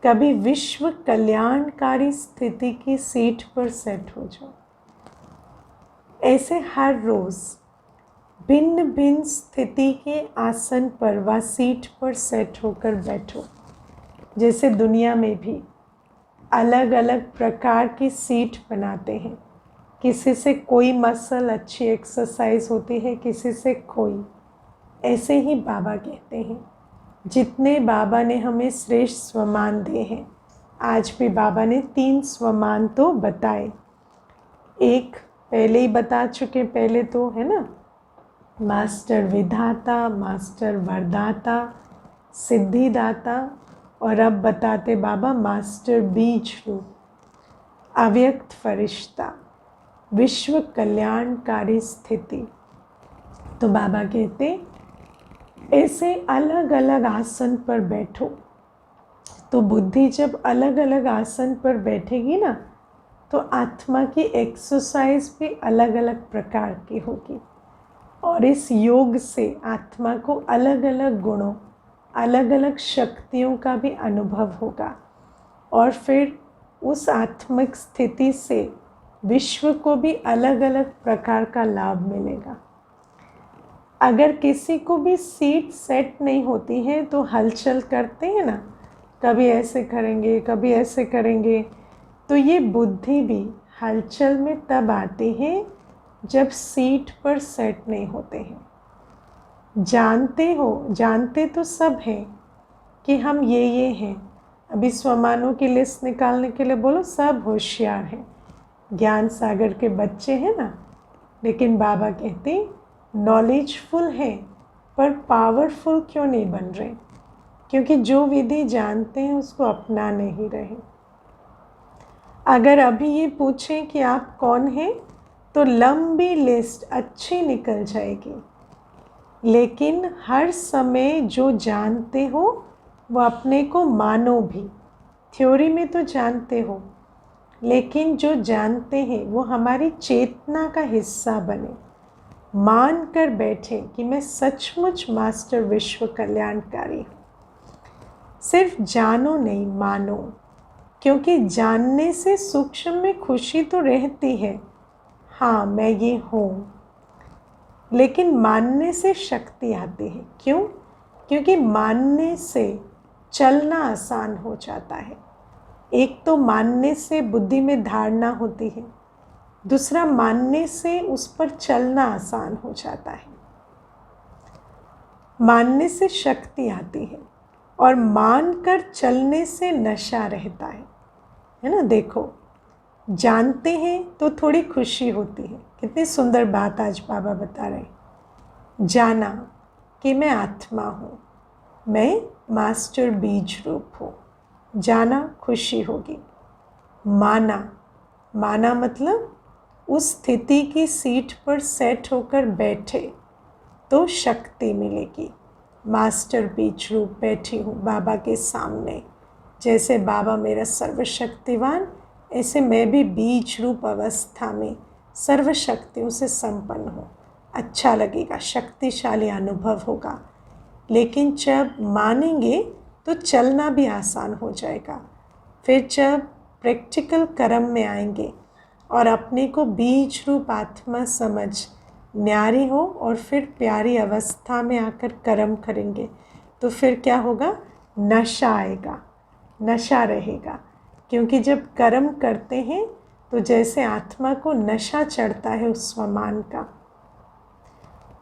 कभी विश्व कल्याणकारी स्थिति की सीट पर सेट हो जाओ। ऐसे हर रोज भिन्न भिन्न स्थिति के आसन पर व सीट पर सेट होकर बैठो। जैसे दुनिया में भी अलग अलग प्रकार की सीट बनाते हैं, किसी से कोई मसल अच्छी एक्सरसाइज होती है, किसी से कोई। ऐसे ही बाबा कहते हैं जितने बाबा ने हमें श्रेष्ठ स्वमान दिए हैं, आज भी बाबा ने 3 स्वमान तो बताए। एक पहले ही बता चुके, पहले तो है ना, मास्टर विधाता, मास्टर वरदाता, सिद्धिदाता, और अब बताते बाबा मास्टर बीज रूप, अव्यक्त फरिश्ता, विश्व कल्याणकारी स्थिति। तो बाबा कहते ऐसे अलग अलग आसन पर बैठो। तो बुद्धि जब अलग अलग आसन पर बैठेगी ना, तो आत्मा की एक्सरसाइज भी अलग अलग प्रकार की होगी, और इस योग से आत्मा को अलग अलग गुणों, अलग अलग शक्तियों का भी अनुभव होगा, और फिर उस आत्मिक स्थिति से विश्व को भी अलग अलग प्रकार का लाभ मिलेगा। अगर किसी को भी सीट सेट नहीं होती है तो हलचल करते हैं ना, कभी ऐसे करेंगे कभी ऐसे करेंगे, तो ये बुद्धि भी हलचल में तब आती है जब सीट पर सेट नहीं होते हैं। जानते तो सब हैं कि हम ये हैं। अभी स्वमानों की लिस्ट निकालने के लिए बोलो, सब होशियार हैं, ज्ञान सागर के बच्चे हैं ना। लेकिन बाबा कहते नॉलेजफुल हैं पर पावरफुल क्यों नहीं बन रहे? क्योंकि जो विधि जानते हैं उसको अपना नहीं रहे। अगर अभी ये पूछें कि आप कौन हैं, तो लंबी लिस्ट अच्छी निकल जाएगी। लेकिन हर समय जो जानते हो वो अपने को मानो भी। थ्योरी में तो जानते हो, लेकिन जो जानते हैं वो हमारी चेतना का हिस्सा बने। मान कर बैठे कि मैं सचमुच मास्टर विश्व कल्याणकारी हूँ। सिर्फ जानो नहीं, मानो। क्योंकि जानने से सूक्ष्म में खुशी तो रहती है, हाँ मैं ये हूँ, लेकिन मानने से शक्ति आती है। क्यों? क्योंकि मानने से चलना आसान हो जाता है। एक तो मानने से बुद्धि में धारणा होती है, दूसरा मानने से उस पर चलना आसान हो जाता है। मानने से शक्ति आती है, और मानकर चलने से नशा रहता है ना। देखो, जानते हैं तो थोड़ी खुशी होती है। कितनी सुंदर बात आज बाबा बता रहे। जाना कि मैं आत्मा हूँ, मैं मास्टर बीज रूप हूँ, जाना खुशी होगी। माना मतलब उस स्थिति की सीट पर सेट होकर बैठे तो शक्ति मिलेगी। मास्टर बीज रूप बैठी हूँ बाबा के सामने। जैसे बाबा मेरा सर्वशक्तिवान, ऐसे मैं भी बीज रूप अवस्था में सर्वशक्तियों से संपन्न हूँ। अच्छा लगेगा, शक्तिशाली अनुभव होगा। लेकिन जब मानेंगे तो चलना भी आसान हो जाएगा। फिर जब प्रैक्टिकल कर्म में आएंगे और अपने को बीज रूप आत्मा समझ न्यारी हो, और फिर प्यारी अवस्था में आकर कर्म करेंगे, तो फिर क्या होगा? नशा आएगा, नशा रहेगा। क्योंकि जब कर्म करते हैं तो जैसे आत्मा को नशा चढ़ता है उस स्वमान का।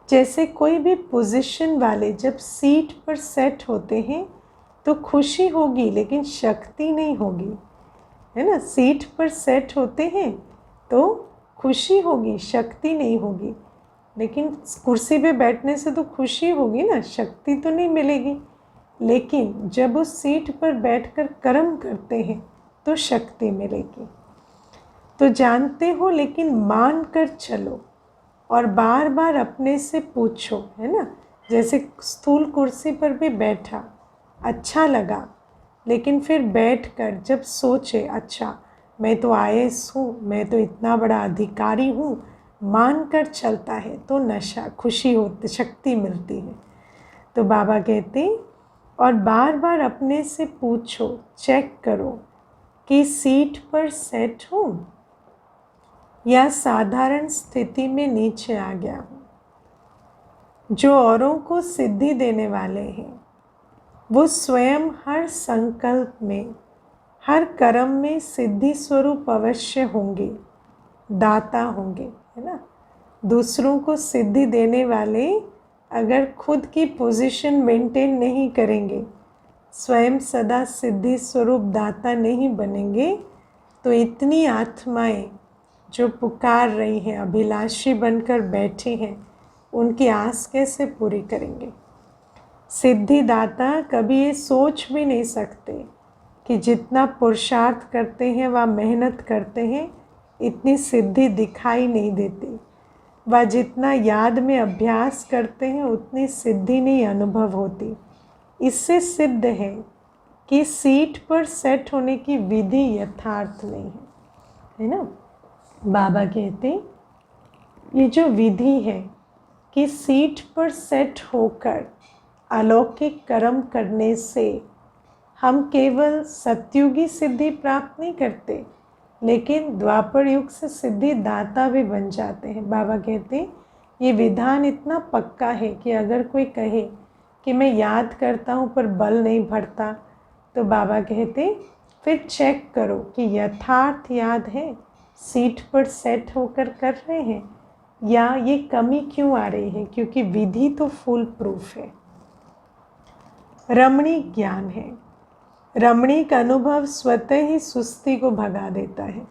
जैसे कोई भी पोजीशन वाले जब सीट पर सेट होते हैं तो खुशी होगी, लेकिन शक्ति नहीं होगी, है ना। सीट पर सेट होते हैं तो खुशी होगी, शक्ति नहीं होगी। लेकिन कुर्सी पे बैठने से तो खुशी होगी ना, शक्ति तो नहीं मिलेगी। लेकिन जब उस सीट पर बैठकर कर्म करते हैं तो शक्ति मिलेगी। तो जानते हो, लेकिन मान कर चलो, और बार बार अपने से पूछो, है ना। जैसे स्थूल कुर्सी पर भी बैठा, अच्छा लगा, लेकिन फिर बैठकर जब सोचे, अच्छा मैं तो IAS हूँ, मैं तो इतना बड़ा अधिकारी हूँ, मान कर चलता है तो नशा, खुशी होती, शक्ति मिलती है। तो बाबा कहते, और बार बार अपने से पूछो, चेक करो कि सीट पर सेट हूँ या साधारण स्थिति में नीचे आ गया हूँ। जो औरों को सिद्धि देने वाले हैं वो स्वयं हर संकल्प में, हर कर्म में सिद्धि स्वरूप अवश्य होंगे, दाता होंगे, है ना। दूसरों को सिद्धि देने वाले अगर खुद की पोजीशन मेंटेन नहीं करेंगे, स्वयं सदा सिद्धि स्वरूप दाता नहीं बनेंगे, तो इतनी आत्माएं जो पुकार रही हैं, अभिलाषी बनकर बैठे हैं, उनकी आस कैसे पूरी करेंगे। सिद्धिदाता कभी ये सोच भी नहीं सकते कि जितना पुरुषार्थ करते हैं व मेहनत करते हैं इतनी सिद्धि दिखाई नहीं देती, व जितना याद में अभ्यास करते हैं उतनी सिद्धि नहीं अनुभव होती। इससे सिद्ध है कि सीट पर सेट होने की विधि यथार्थ नहीं है ना। बाबा कहते ये जो विधि है कि सीट पर सेट होकर अलौकिक कर्म करने से हम केवल सतयुगी सिद्धि प्राप्त नहीं करते, लेकिन द्वापर युग से सिद्धि दाता भी बन जाते हैं। बाबा कहते हैं ये विधान इतना पक्का है कि अगर कोई कहे कि मैं याद करता हूँ पर बल नहीं भरता, तो बाबा कहते फिर चेक करो कि यथार्थ याद है, सीट पर सेट होकर कर रहे हैं, या ये कमी क्यों आ रही है, क्योंकि विधि तो फुल प्रूफ है। रमणीक ज्ञान है। रमणीक अनुभव स्वतः ही सुस्ती को भगा देता है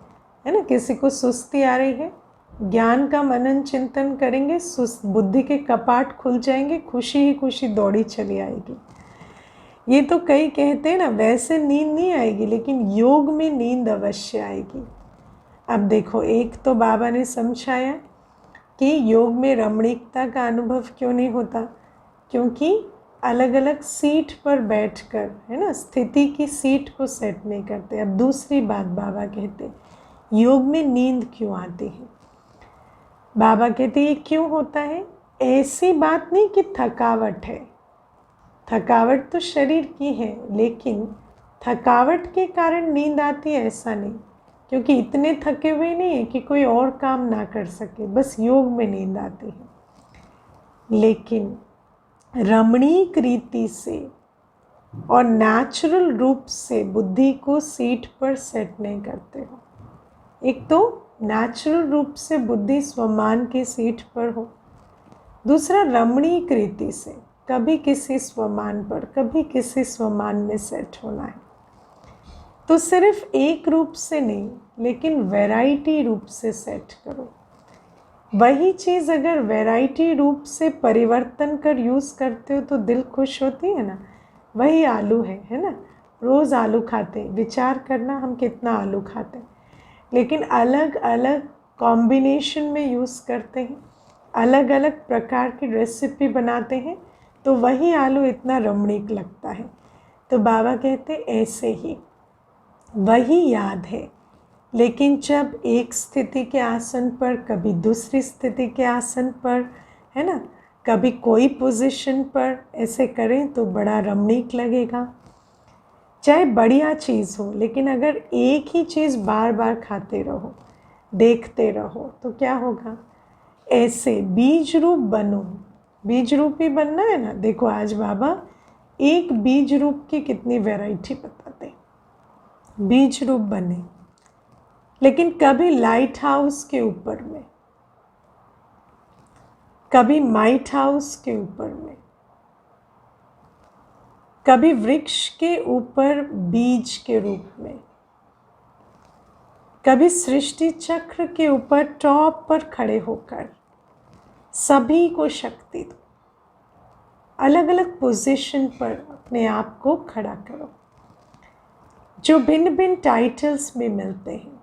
ना। किसी को सुस्ती आ रही है, ज्ञान का मनन चिंतन करेंगे, बुद्धि के कपाट खुल जाएंगे, खुशी ही खुशी दौड़ी चली आएगी। ये तो कई कहते हैं ना वैसे नींद नहीं आएगी, लेकिन योग में नींद अवश्य आएगी। अब देखो, एक तो बाबा ने समझाया कि योग में रमणीकता का अनुभव क्यों नहीं होता, क्योंकि अलग अलग सीट पर बैठकर, है ना, स्थिति की सीट को सेट नहीं करते। अब दूसरी बात बाबा कहते योग में नींद क्यों आती है। बाबा कहते ये क्यों होता है, ऐसी बात नहीं कि थकावट है, थकावट तो शरीर की है, लेकिन थकावट के कारण नींद आती है ऐसा नहीं, क्योंकि इतने थके हुए नहीं है कि कोई और काम ना कर सके, बस योग में नींद आती है। लेकिन रमणीक रीति से और नेचुरल रूप से बुद्धि को सीट पर सेट नहीं करते हो। एक तो नेचुरल रूप से बुद्धि स्वमान की सीट पर हो, दूसरा रमणीक रीति से कभी किसी स्वमान पर कभी किसी स्वमान में सेट होना है। तो सिर्फ एक रूप से नहीं, लेकिन वैरायटी रूप से सेट करो। वही चीज़ अगर वैरायटी रूप से परिवर्तन कर यूज़ करते हो तो दिल खुश होती है ना। वही आलू है ना, रोज़ आलू खाते हैं, विचार करना हम कितना आलू खाते हैं, लेकिन अलग अलग कॉम्बिनेशन में यूज़ करते हैं, अलग अलग प्रकार की रेसिपी बनाते हैं, तो वही आलू इतना रमणीक लगता है। तो बाबा कहते ऐसे ही वही याद है, लेकिन जब एक स्थिति के आसन पर, कभी दूसरी स्थिति के आसन पर, है ना, कभी कोई पोजीशन पर ऐसे करें तो बड़ा रमणीक लगेगा। चाहे बढ़िया चीज़ हो, लेकिन अगर एक ही चीज़ बार बार खाते रहो, देखते रहो, तो क्या होगा। ऐसे बीज रूप बनो, बीज रूप ही बनना है ना। देखो आज बाबा एक बीज रूप की कितनी वैरायटी बताते हैं। बीज रूप बने, लेकिन कभी लाइट हाउस के ऊपर में, कभी माइट हाउस के ऊपर में, कभी वृक्ष के ऊपर बीज के रूप में, कभी सृष्टि चक्र के ऊपर टॉप पर खड़े होकर सभी को शक्ति दो। अलग अलग पोजीशन पर अपने आप को खड़ा करो। जो भिन्न भिन्न टाइटल्स में मिलते हैं,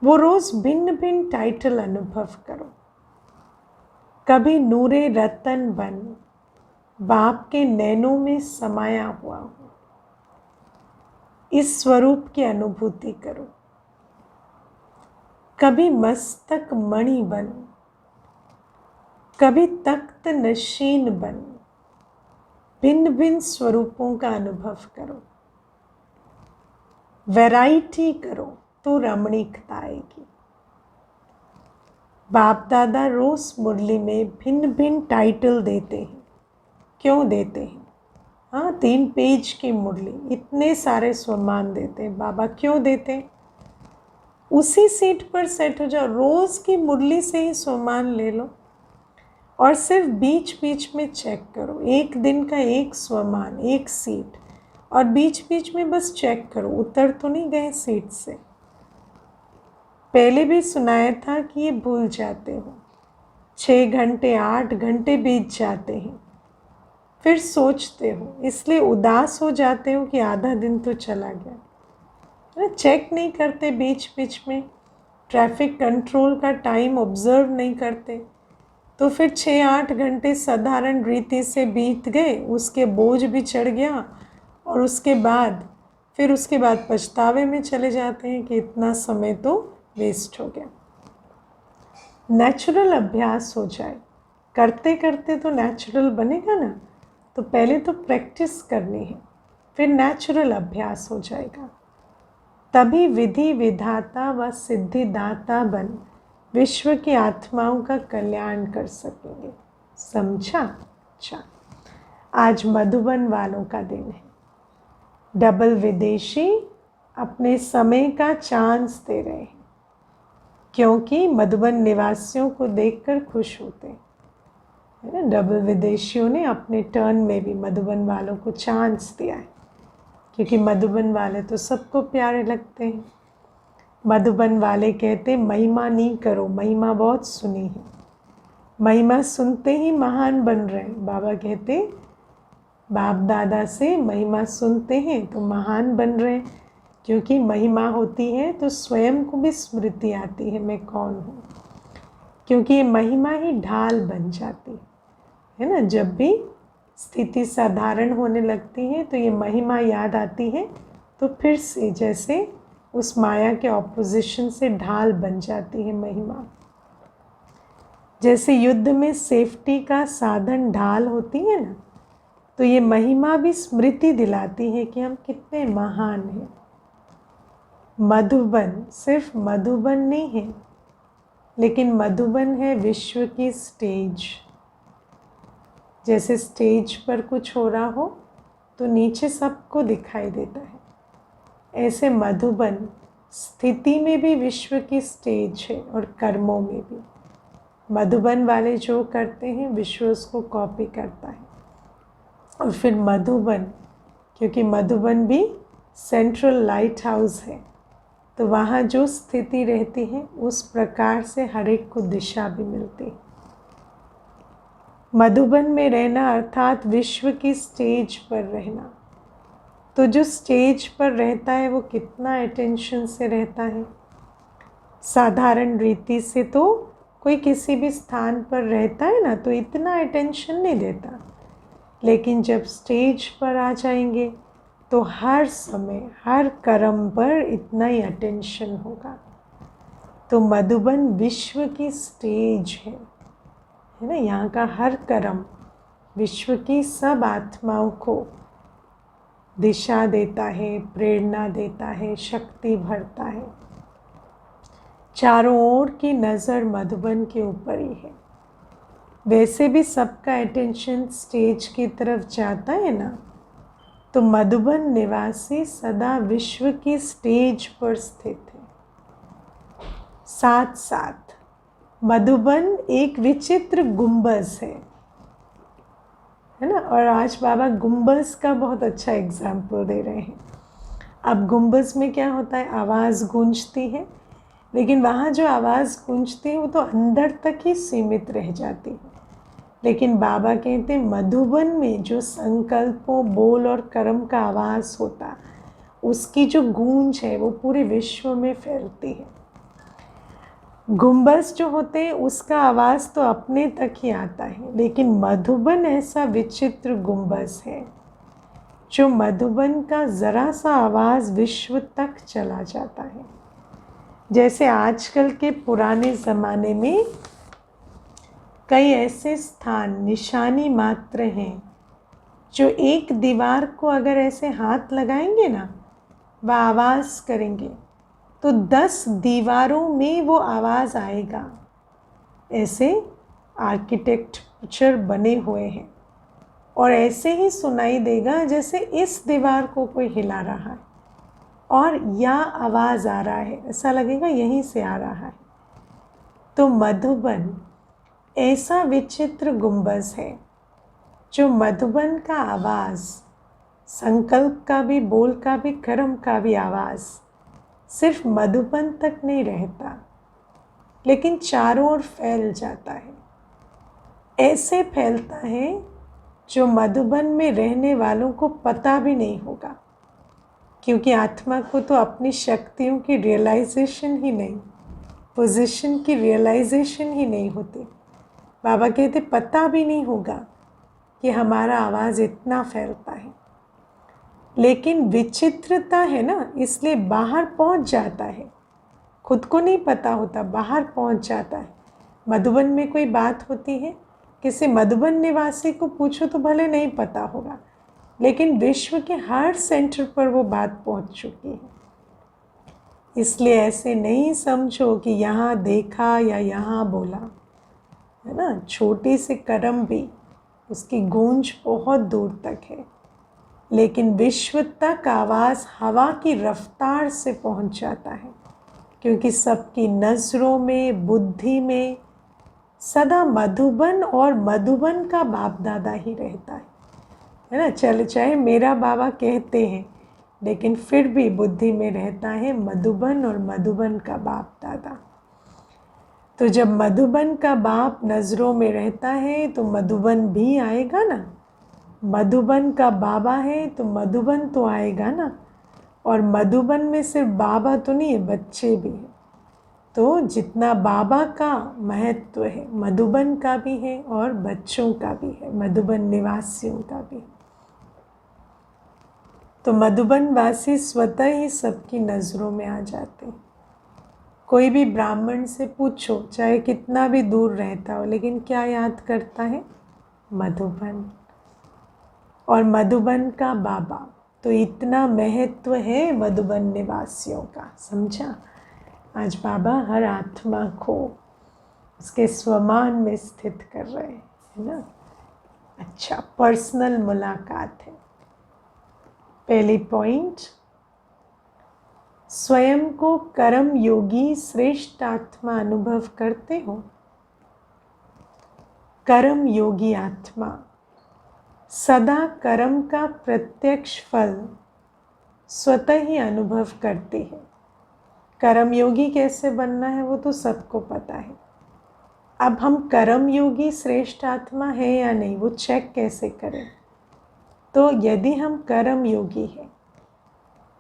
वो रोज़ भिन्न भिन्न टाइटल अनुभव करो। कभी नूरे रतन बन बाप के नैनों में समाया हुआ हो, इस स्वरूप की अनुभूति करो। कभी मस्तक मणि बन, कभी तख्त नशीन बन, भिन्न भिन्न स्वरूपों का अनुभव करो। वैरायटी करो तो रमणीकता आएगी। बाप दादा रोज मुरली में भिन्न भिन्न टाइटल देते हैं। क्यों देते हैं? हाँ, 3 पेज की मुरली, इतने सारे सम्मान देते हैं। बाबा क्यों देते हैं? उसी सीट पर सेट हो जाओ, रोज़ की मुरली से ही सम्मान ले लो और सिर्फ बीच बीच में चेक करो। एक दिन का एक स्वमान, एक सीट, और बीच बीच में बस चेक करो उतर तो नहीं गए सीट से। पहले भी सुनाया था कि ये भूल जाते हो, 6 घंटे 8 घंटे बीत जाते हैं, फिर सोचते हो, इसलिए उदास हो जाते हो कि आधा दिन तो चला गया। चेक नहीं करते बीच बीच में, ट्रैफिक कंट्रोल का टाइम ऑब्जर्व नहीं करते, तो फिर 6-8 घंटे साधारण रीति से बीत गए, उसके बोझ भी चढ़ गया, और उसके बाद पछतावे में चले जाते हैं कि इतना समय तो वेस्ट हो गया। नेचुरल अभ्यास हो जाए, करते करते तो नेचुरल बनेगा ना, तो पहले तो प्रैक्टिस करनी है, फिर नेचुरल अभ्यास हो जाएगा। तभी विधि विधाता व सिद्धिदाता बन विश्व की आत्माओं का कल्याण कर सकेंगे। समझा? अच्छा, आज मधुबन वालों का दिन है। डबल विदेशी अपने समय का चांस दे रहे हैं, क्योंकि मधुबन निवासियों को देखकर खुश होते हैं, है ना। डबल विदेशियों ने अपने टर्न में भी मधुबन वालों को चांस दिया है, क्योंकि मधुबन वाले तो सबको प्यारे लगते हैं। मधुबन वाले कहते महिमा नहीं करो, महिमा बहुत सुनी है, महिमा सुनते ही महान बन रहे हैं। बाबा कहते बाप दादा से महिमा सुनते हैं तो महान बन रहे हैं, क्योंकि महिमा होती है तो स्वयं को भी स्मृति आती है, मैं कौन हूँ, क्योंकि ये महिमा ही ढाल बन जाती है ना। जब भी स्थिति साधारण होने लगती है तो ये महिमा याद आती है, तो फिर से जैसे उस माया के ऑपोजिशन से ढाल बन जाती है महिमा। जैसे युद्ध में सेफ्टी का साधन ढाल होती है ना, तो ये महिमा भी स्मृति दिलाती है कि हम कितने महान हैं। मधुबन सिर्फ मधुबन नहीं है, लेकिन मधुबन है विश्व की स्टेज। जैसे स्टेज पर कुछ हो रहा हो तो नीचे सबको दिखाई देता है, ऐसे मधुबन स्थिति में भी विश्व की स्टेज है, और कर्मों में भी। मधुबन वाले जो करते हैं विश्व उसको कॉपी करता है। और फिर मधुबन, क्योंकि मधुबन भी सेंट्रल लाइट हाउस है, तो वहाँ जो स्थिति रहती है उस प्रकार से हर एक को दिशा भी मिलती है। मधुबन में रहना अर्थात विश्व की स्टेज पर रहना। तो जो स्टेज पर रहता है वो कितना अटेंशन से रहता है। साधारण रीति से तो कोई किसी भी स्थान पर रहता है ना तो इतना अटेंशन नहीं देता, लेकिन जब स्टेज पर आ जाएंगे तो हर समय हर कर्म पर इतना ही अटेंशन होगा। तो मधुबन विश्व की स्टेज है ना। यहाँ का हर कर्म विश्व की सब आत्माओं को दिशा देता है, प्रेरणा देता है, शक्ति भरता है। चारों ओर की नज़र मधुबन के ऊपर ही है। वैसे भी सबका अटेंशन स्टेज की तरफ जाता है ना, तो मधुबन निवासी सदा विश्व की स्टेज पर स्थित है। साथ साथ मधुबन एक विचित्र गुंबज है ना। और आज बाबा गुंबज का बहुत अच्छा एग्जाम्पल दे रहे हैं। अब गुंबज में क्या होता है, आवाज़ गूंजती है, लेकिन वहाँ जो आवाज़ गूंजती है वो तो अंदर तक ही सीमित रह जाती है। लेकिन बाबा कहते हैं मधुबन में जो संकल्पों, बोल और कर्म का आवाज़ होता, उसकी जो गूंज है वो पूरे विश्व में फैलती है। गुंबज जो होते हैं उसका आवाज़ तो अपने तक ही आता है, लेकिन मधुबन ऐसा विचित्र गुंबज है जो मधुबन का ज़रा सा आवाज़ विश्व तक चला जाता है। जैसे आजकल के पुराने ज़माने में कई ऐसे स्थान निशानी मात्र हैं जो एक दीवार को अगर ऐसे हाथ लगाएंगे ना, वह आवाज़ करेंगे तो 10 दीवारों में वो आवाज़ आएगा। ऐसे आर्किटेक्चर बने हुए हैं और ऐसे ही सुनाई देगा जैसे इस दीवार को कोई हिला रहा है और या आवाज़ आ रहा है, ऐसा लगेगा यहीं से आ रहा है। तो मधुबन ऐसा विचित्र गुंबज है जो मधुबन का आवाज़, संकल्प का भी, बोल का भी, कर्म का भी आवाज़ सिर्फ मधुबन तक नहीं रहता, लेकिन चारों ओर फैल जाता है। ऐसे फैलता है जो मधुबन में रहने वालों को पता भी नहीं होगा, क्योंकि आत्मा को तो अपनी शक्तियों की रियलाइजेशन ही नहीं, पोजीशन की रियलाइजेशन ही नहीं होती। बाबा कहते पता भी नहीं होगा कि हमारा आवाज़ इतना फैलता है, लेकिन विचित्रता है ना, इसलिए बाहर पहुंच जाता है। खुद को नहीं पता होता, बाहर पहुंच जाता है। मधुबन में कोई बात होती है, किसी मधुबन निवासी को पूछो तो भले नहीं पता होगा, लेकिन विश्व के हर सेंटर पर वो बात पहुंच चुकी है। इसलिए ऐसे नहीं समझो कि यहाँ देखा या यहाँ बोला, है ना। छोटी सी कर्म भी, उसकी गूंज बहुत दूर तक है, लेकिन विश्व तक आवाज़ हवा की रफ्तार से पहुंच जाता है, क्योंकि सबकी नज़रों में, बुद्धि में सदा मधुबन और मधुबन का बाप दादा ही रहता है ना। चल चाहे मेरा बाबा कहते हैं, लेकिन फिर भी बुद्धि में रहता है मधुबन और मधुबन का बाप दादा। तो जब मधुबन का बाप नज़रों में रहता है तो मधुबन भी आएगा ना। मधुबन का बाबा है तो मधुबन तो आएगा ना। और मधुबन में सिर्फ बाबा तो नहीं है, बच्चे भी हैं। तो जितना बाबा का महत्व है, मधुबन का भी है और बच्चों का भी है, मधुबन निवासियों का भी। तो मधुबन वासी स्वतः ही सबकी नज़रों में आ जाते हैं। कोई भी ब्राह्मण से पूछो, चाहे कितना भी दूर रहता हो, लेकिन क्या याद करता है? मधुबन और मधुबन का बाबा। तो इतना महत्व है मधुबन निवासियों का, समझा। आज बाबा हर आत्मा को उसके स्वमान में स्थित कर रहे हैं, है ना। अच्छा, पर्सनल मुलाकात है। पहली पॉइंट, स्वयं को कर्म योगी श्रेष्ठ आत्मा अनुभव करते हो। कर्म योगी आत्मा सदा कर्म का प्रत्यक्ष फल स्वतः ही अनुभव करती है। कर्मयोगी कैसे बनना है वो तो सबको पता है। अब हम कर्मयोगी श्रेष्ठ आत्मा है या नहीं, वो चेक कैसे करें? तो यदि हम कर्मयोगी हैं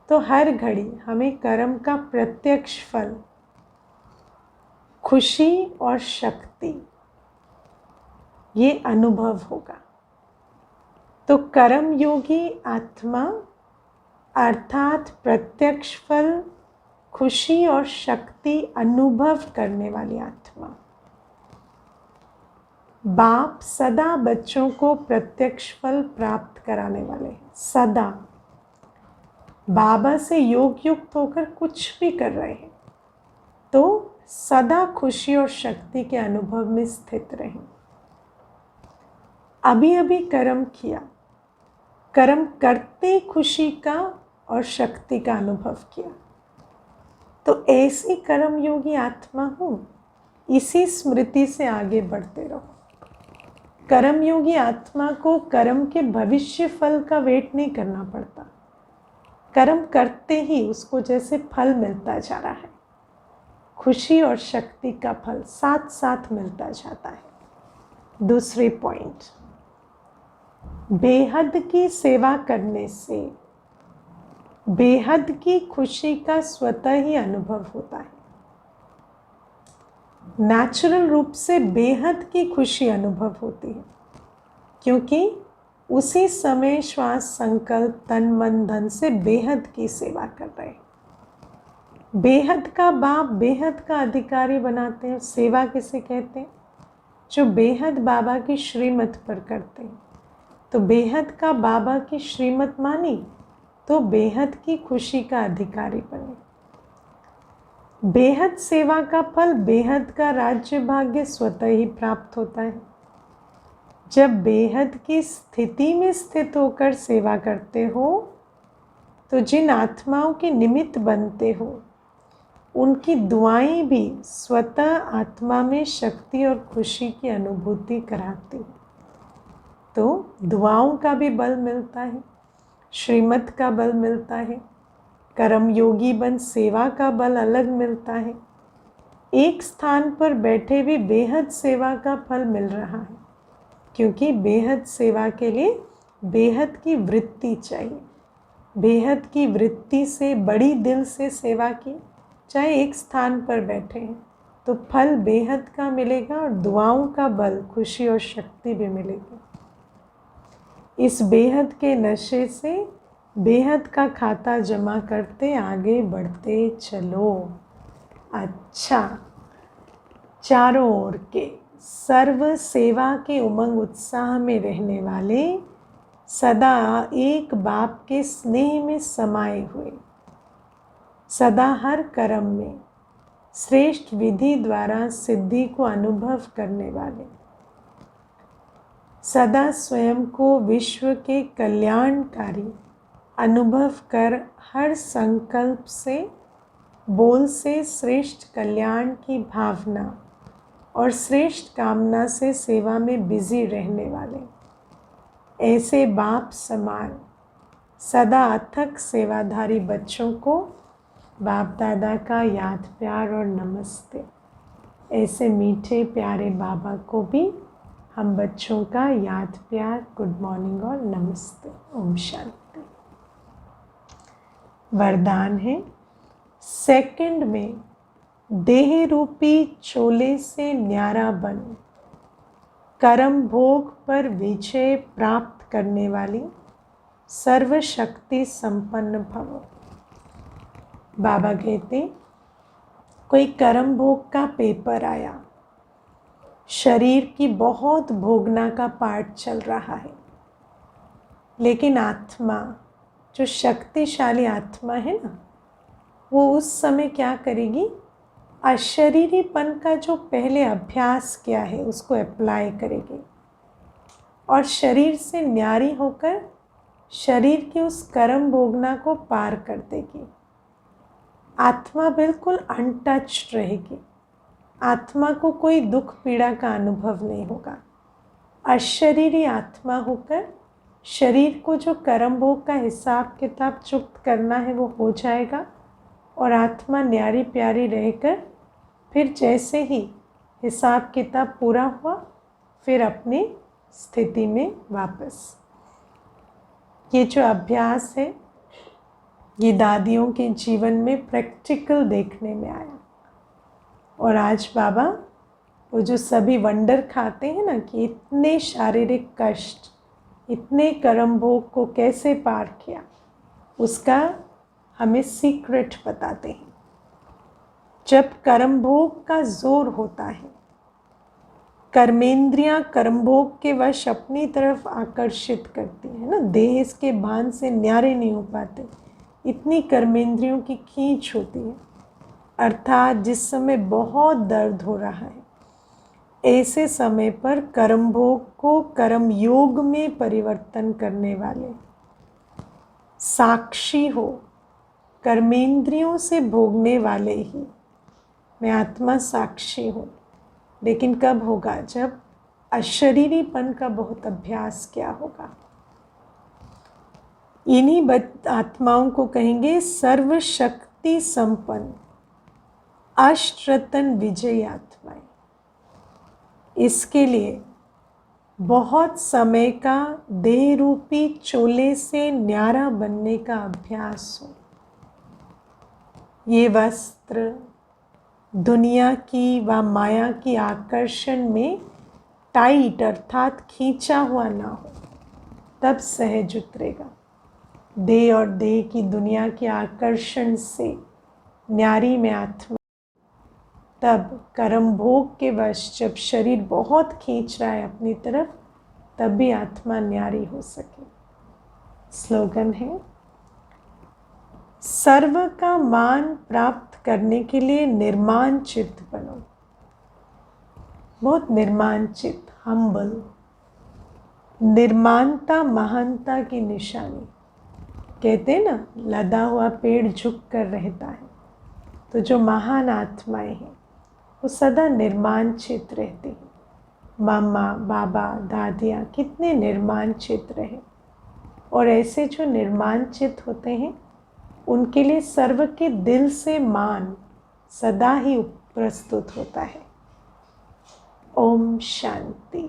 तो हर घड़ी हमें कर्म का प्रत्यक्ष फल, खुशी और शक्ति, ये अनुभव होगा। तो कर्मयोगी आत्मा अर्थात प्रत्यक्ष फल, खुशी और शक्ति अनुभव करने वाली आत्मा। बाप सदा बच्चों को प्रत्यक्ष फल प्राप्त कराने वाले हैं। सदा बाबा से योग युक्त होकर कुछ भी कर रहे हैं तो सदा खुशी और शक्ति के अनुभव में स्थित रहें। अभी अभी कर्म किया, कर्म करते खुशी का और शक्ति का अनुभव किया, तो ऐसी कर्मयोगी आत्मा हूँ। इसी स्मृति से आगे बढ़ते रहो। कर्मयोगी आत्मा को कर्म के भविष्य फल का वेट नहीं करना पड़ता। कर्म करते ही उसको जैसे फल मिलता जा रहा है, खुशी और शक्ति का फल साथ साथ मिलता जाता है। दूसरी पॉइंट, बेहद की सेवा करने से बेहद की खुशी का स्वतः ही अनुभव होता है। नेचुरल रूप से बेहद की खुशी अनुभव होती है, क्योंकि उसी समय श्वास, संकल्प, तन मन धन से बेहद की सेवा कर रहे हैं। बेहद का बाप बेहद का अधिकारी बनाते हैं। सेवा किसे कहते हैं? जो बेहद बाबा की श्रीमत पर करते हैं। तो बेहद का बाबा की श्रीमत मानी तो बेहद की खुशी का अधिकारी बने। बेहद सेवा का फल, बेहद का राज्य भाग्य स्वतः ही प्राप्त होता है। जब बेहद की स्थिति में स्थित होकर सेवा करते हो तो जिन आत्माओं के निमित्त बनते हो उनकी दुआएं भी स्वतः आत्मा में शक्ति और खुशी की अनुभूति कराती। तो दुआओं का भी बल मिलता है, श्रीमत का बल मिलता है, कर्मयोगी बन सेवा का बल अलग मिलता है। एक स्थान पर बैठे भी बेहद सेवा का फल मिल रहा है। क्योंकि बेहद सेवा के लिए बेहद की वृत्ति चाहिए। बेहद की वृत्ति से, बड़ी दिल से सेवा की, चाहे एक स्थान पर बैठे हैं, तो फल बेहद का मिलेगा और दुआओं का बल, खुशी और शक्ति भी मिलेगी। इस बेहद के नशे से बेहद का खाता जमा करते आगे बढ़ते चलो। अच्छा, चारों ओर के सर्व सेवा के उमंग उत्साह में रहने वाले, सदा एक बाप के स्नेह में समाये हुए, सदा हर कर्म में श्रेष्ठ विधि द्वारा सिद्धि को अनुभव करने वाले, सदा स्वयं को विश्व के कल्याणकारी अनुभव कर हर संकल्प से, बोल से श्रेष्ठ कल्याण की भावना और श्रेष्ठ कामना से सेवा में बिजी रहने वाले, ऐसे बाप समान सदा अथक सेवाधारी बच्चों को बाप दादा का याद प्यार और नमस्ते। ऐसे मीठे प्यारे बाबा को भी हम बच्चों का याद प्यार, गुड मॉर्निंग और नमस्ते। ओम शांति। वरदान है, सेकंड में देह रूपी चोले से न्यारा बन, कर्म भोग पर विजय प्राप्त करने वाली सर्वशक्ति संपन्न भव। बाबा कहते, कोई कर्म भोग का पेपर आया, शरीर की बहुत भोगना का पाठ चल रहा है, लेकिन आत्मा, जो शक्तिशाली आत्मा है ना, वो उस समय क्या करेगी, अशरीरीपन का जो पहले अभ्यास किया है उसको अप्लाई करेगी और शरीर से न्यारी होकर शरीर की उस कर्म भोगना को पार कर देगी। आत्मा बिल्कुल अनटच्ड रहेगी, आत्मा को कोई दुख पीड़ा का अनुभव नहीं होगा। अशरीरी आत्मा होकर शरीर को जो कर्म भोग का हिसाब किताब चुक्त करना है वो हो जाएगा और आत्मा न्यारी प्यारी रहकर फिर जैसे ही हिसाब किताब पूरा हुआ फिर अपनी स्थिति में वापस। ये जो अभ्यास है ये दादियों के जीवन में प्रैक्टिकल देखने में आया और आज बाबा वो जो सभी वंडर खाते हैं ना कि इतने शारीरिक कष्ट, इतने कर्म भोग को कैसे पार किया, उसका हमें सीक्रेट बताते हैं। जब कर्म भोग का जोर होता है, कर्मेंद्रियां कर्म भोग के वश अपनी तरफ आकर्षित करती है ना, देह इसके भान से न्यारे नहीं हो पाते, इतनी कर्मेंद्रियों की खींच होती है, अर्थात जिस समय बहुत दर्द हो रहा है, ऐसे समय पर कर्म भोग को कर्म योग में परिवर्तन करने वाले साक्षी हो, कर्मेंद्रियों से भोगने वाले ही, मैं आत्मा साक्षी हूँ, लेकिन कब होगा, जब अशरीरीपन का बहुत अभ्यास किया होगा। इन्हीं आत्माओं को कहेंगे सर्वशक्ति संपन्न अष्टरत्न विजयी आत्माएं। इसके लिए बहुत समय का देह रूपी चोले से न्यारा बनने का अभ्यास हो। ये वस्त्र दुनिया की व माया की आकर्षण में टाइट अर्थात खींचा हुआ ना हो, तब सहज उतरेगा। देह और देह की दुनिया के आकर्षण से न्यारी में आत्मा, तब कर्म भोग के वश जब शरीर बहुत खींच रहा है अपनी तरफ, तब भी आत्मा न्यारी हो सके। स्लोगन है, सर्व का मान प्राप्त करने के लिए निर्माण चित्त बनो। बहुत निर्माण चित्त, हम्बल। निर्माणता महानता की निशानी। कहते हैं ना, लदा हुआ पेड़ झुक कर रहता है। तो जो महान आत्माएं हैं वो सदा निर्माण चित्त रहती हैं। मामा, बाबा, दादियाँ कितने निर्माण चित्त रहे, और ऐसे जो निर्माण चित्त होते हैं उनके लिए सर्व के दिल से मान सदा ही प्रस्तुत होता है। ओम शांति।